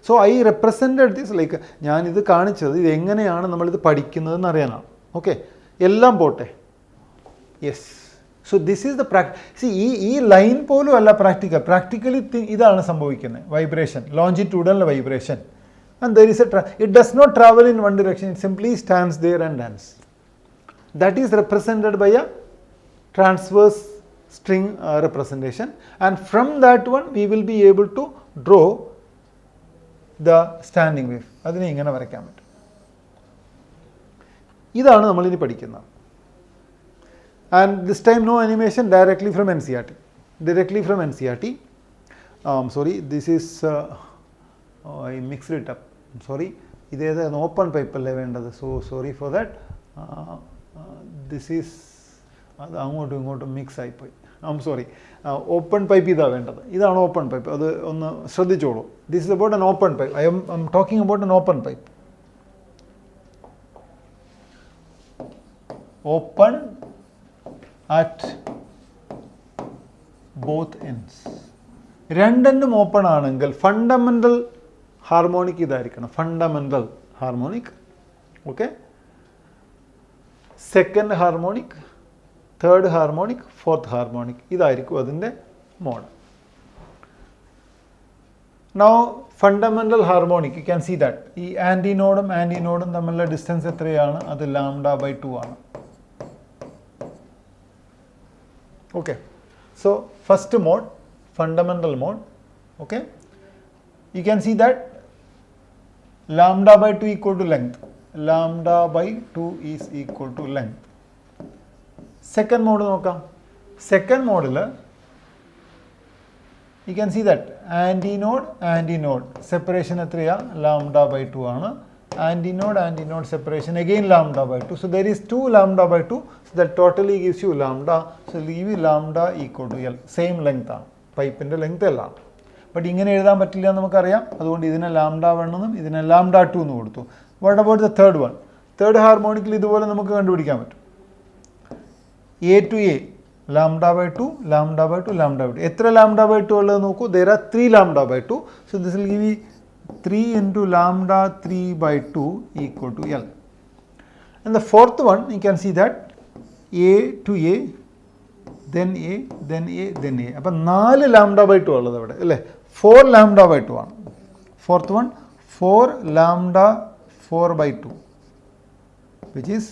So I represented this like ഞാനിത് കാണിച്ചത് ഇത് എങ്ങനെയാണ് നമ്മളിത് പഠിക്കുന്നതെന്ന് അറിയാനാണ്. Okay, എല്ലാം പോട്ടെ. Yes, so this is the ഈ ലൈൻ പോലും അല്ല പ്രാക്ടിക്കലി ഇതാണ് സംഭവിക്കുന്നത്. Vibration, longitudinal vibration. And there is it does not travel in one direction, it simply stands there and dance. That is represented by a transverse string representation, and from that one we will be able to draw the standing wave. അതിനെ ഇങ്ങനെ വരയ്ക്കാൻ പറ്റും. ഇതാണ് നമ്മളിനി പഠിക്കുന്നത്. And this time no animation, directly from NCERT. Directly from NCERT. Sorry, this is I mixed it up. Sorry, ഇതേത് open പൈപ്പല്ലേ വേണ്ടത്. So sorry for that. This is അത് അങ്ങോട്ടും ഇങ്ങോട്ടും മിക്സ് ആയിപ്പോയി. സോറി, ഓപ്പൺ പൈപ്പ് ഇതാണ് വേണ്ടത്. ഇതാണ് ഓപ്പൺ പൈപ്പ്. അത് ഒന്ന് ശ്രദ്ധിച്ചോളൂ. This is about an open pipe. I am talking about an open pipe. Open at both ends. രണ്ടെണ്ണം ഓപ്പൺ ആണെങ്കിൽ ഫണ്ടമെൻ്റൽ ഹാർമോണിക് ഇതായിരിക്കണം. Fundamental harmonic. Okay, second harmonic, third harmonic, fourth harmonic. ഇതായിരിക്കും അതിൻ്റെ mode. Now fundamental harmonic, you can see that ഈ ആൻറ്റിനോഡും തമ്മിലുള്ള distance എത്രയാണ്? അത് λ/2 ആണ്. Okay, so first mode, fundamental mode. Okay, you can see that lambda by 2 equal to length. Lambda by 2 is equal to length. Second mode നോക്കാം. Second mode you can see that antinode separation എത്രയാ lambda by 2 ആണ്. Antinode separation again lambda by 2. So there is 2 lambda by 2. So that totally gives you lambda. So leave you lambda equal to L. Same length ആണ്. പൈപ്പിൻ്റെ length L ആണ്. But ഇങ്ങനെ എഴുതാൻ പറ്റില്ല എന്ന് നമുക്കറിയാം. അതുകൊണ്ട് ഇതിനെ ലാംഡ 1 എന്നും ഇതിനെ ലാംഡ 2 എന്ന് കൊടുത്തു. What about the third one? തേർഡ് ഹാർമോണിക്കിൽ ഇതുപോലെ നമുക്ക് കണ്ടുപിടിക്കാൻ പറ്റും. A to A lambda by 2, lambda by 2, lambda by 2. എത്ര lambda by 2 ഉള്ളത് നോക്കൂ. There are 3 lambda by 2. So this will give you 3 into lambda 3 by 2 equal to L. And the fourth one, you can see that A to A, then A, then A, then A. അപ്പോൾ 4 lambda by 2 ഉള്ളത് അവിടെ അല്ലേ? 4 lambda by 2 ആണ്. Fourth one, 4 lambda 4 by 2, which is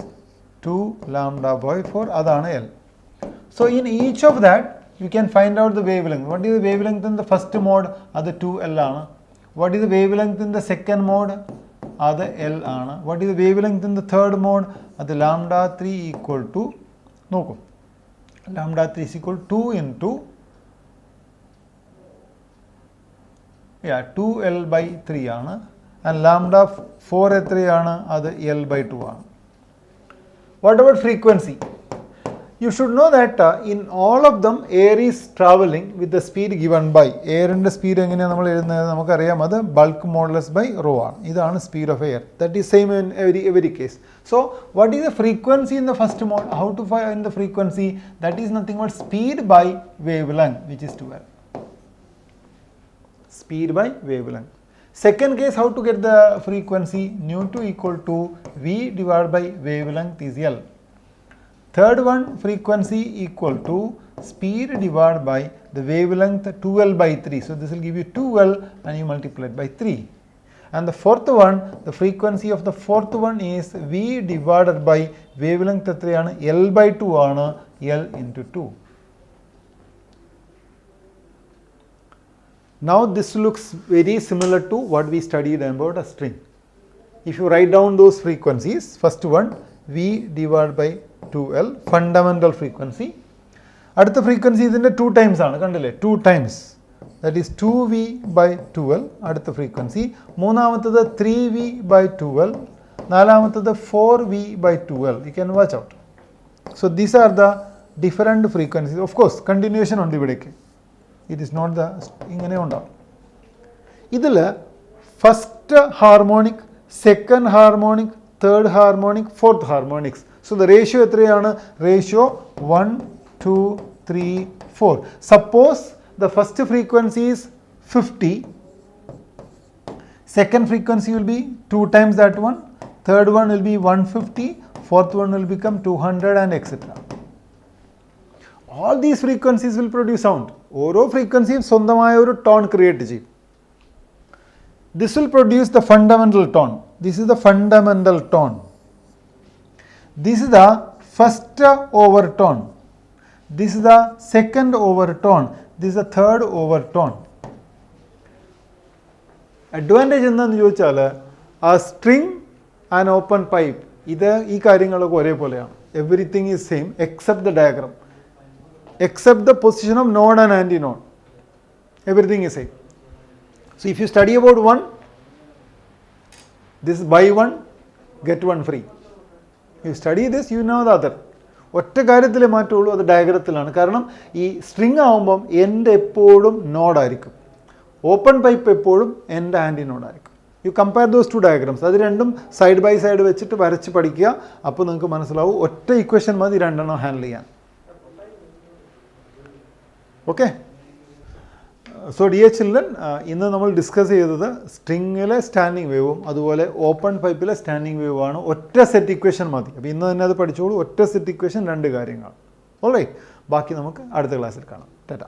2 lambda by 4. അതാണ് L. So in each of that, you can find out the wavelength. What is the wavelength in the first mode? That's 2L ആണ്. What is the wavelength in the second mode? That's L ആണ്. What is the wavelength in the third mode? That's lambda 3 equal to, നോക്കൂ, lambda 3 is equal to 2 into 2L by 3 ആണ്. And lambda 4 എത്രയാണ്? അത് L by 2 ആണ്. What about frequency? You should know that in all of them air is traveling with the speed given by. Airന്റെ speed എങ്ങനെയാണ് നമ്മൾ എഴുതുന്നത്? നമുക്കറിയാം, അത് ബൾക്ക് മോഡുലസ് ബൈ റോ ആണ്. ഇതാണ് speed of air. That is same in every case. So what is the frequency in the first mode? How to find the frequency? That is nothing but speed by wavelength, which is 2L. Speed by wavelength. Second case, how to get the frequency? Nu2 equal to V divided by wavelength is L. Third one, frequency equal to speed divided by the wavelength 2L by 3. So this will give you 2L and you multiply it by 3. And the fourth one, the frequency of the fourth one is V divided by wavelength 3 ആണ്, L by 2 ആണ്, L into 2. Now this looks very similar to what we studied about a string. If you write down those frequencies, first one, V divided by 2L, fundamental frequency. അടുത്ത frequency ഇതിൻ്റെ 2 times ആണ്, കണ്ടില്ലേ? 2 times, that is 2V by 2L അടുത്ത frequency. മൂന്നാമത്തത് 3V by 2L. നാലാമത്തത് 4V by 2L. You can watch out. So these are the different frequencies. Of course, continuation ഉണ്ട് ഇവിടേക്ക്. It is not the ഇങ്ങനെ ഉണ്ടാവും. ഇതിൽ first harmonic, second harmonic, third harmonic, fourth harmonics. So the ratio എത്രയാണ്? Ratio 1, 2, 3, 4. Suppose the first frequency is 50. Second frequency will be 2 times that one. Third one will be 150. Fourth one will become 200 and etc. All these frequencies will produce sound. ഓരോ ഫ്രീക്വൻസിയും സ്വന്തമായ ഒരു tone create ചെയ്യും. This will produce the fundamental tone. This is the fundamental tone. This is the first overtone. This is the second overtone. This is the third overtone. Advantage എന്താണെന്ന് ചോദിച്ചാൽ, a string and open pipe, ഇത് ഈ കാര്യങ്ങളൊക്കെ ഒരേപോലെയാണ്. Everything is same except the diagram, except the position of node and antinode. Everything is same. So if you study about one, this buy one, get one free. You study this, you know the other. ഒറ്റ കാര്യത്തിലേ മാറ്റുള്ളൂ, അത് ഡയഗ്രത്തിലാണ്. കാരണം ഈ string ആകുമ്പം എൻ്റെ എപ്പോഴും നോഡായിരിക്കും, open pipe എപ്പോഴും എൻ്റെ ആൻറ്റിനോഡായിരിക്കും. You compare those 2 diagrams. അത് രണ്ടും സൈഡ് ബൈ സൈഡ് വെച്ചിട്ട് വരച്ച് പഠിക്കുക. അപ്പോൾ നിങ്ങൾക്ക് മനസ്സിലാവും, ഒറ്റ ഇക്വേഷൻ മതി രണ്ടെണ്ണം ഹാൻഡിൽ ചെയ്യാൻ. ഓക്കെ. സോ ഡിയർ ചിൽഡ്രൻ, ഇന്ന് നമ്മൾ ഡിസ്കസ് ചെയ്തത് സ്ട്രിങ്ങിലെ സ്റ്റാൻഡിങ് വേവും അതുപോലെ ഓപ്പൺ പൈപ്പിലെ സ്റ്റാൻഡിങ് വേവുമാണ്. ഒറ്റ സെറ്റ് ഇക്വേഷൻ മതി. അപ്പോൾ ഇന്ന് തന്നെ അത് പഠിച്ചോളൂ. ഒറ്റ സെറ്റ് ഇക്വേഷൻ 2 കാര്യങ്ങൾ. ഓൾറൈറ്റ്, ബാക്കി നമുക്ക് അടുത്ത ക്ലാസ്സിൽ കാണാം. ടാറ്റാ.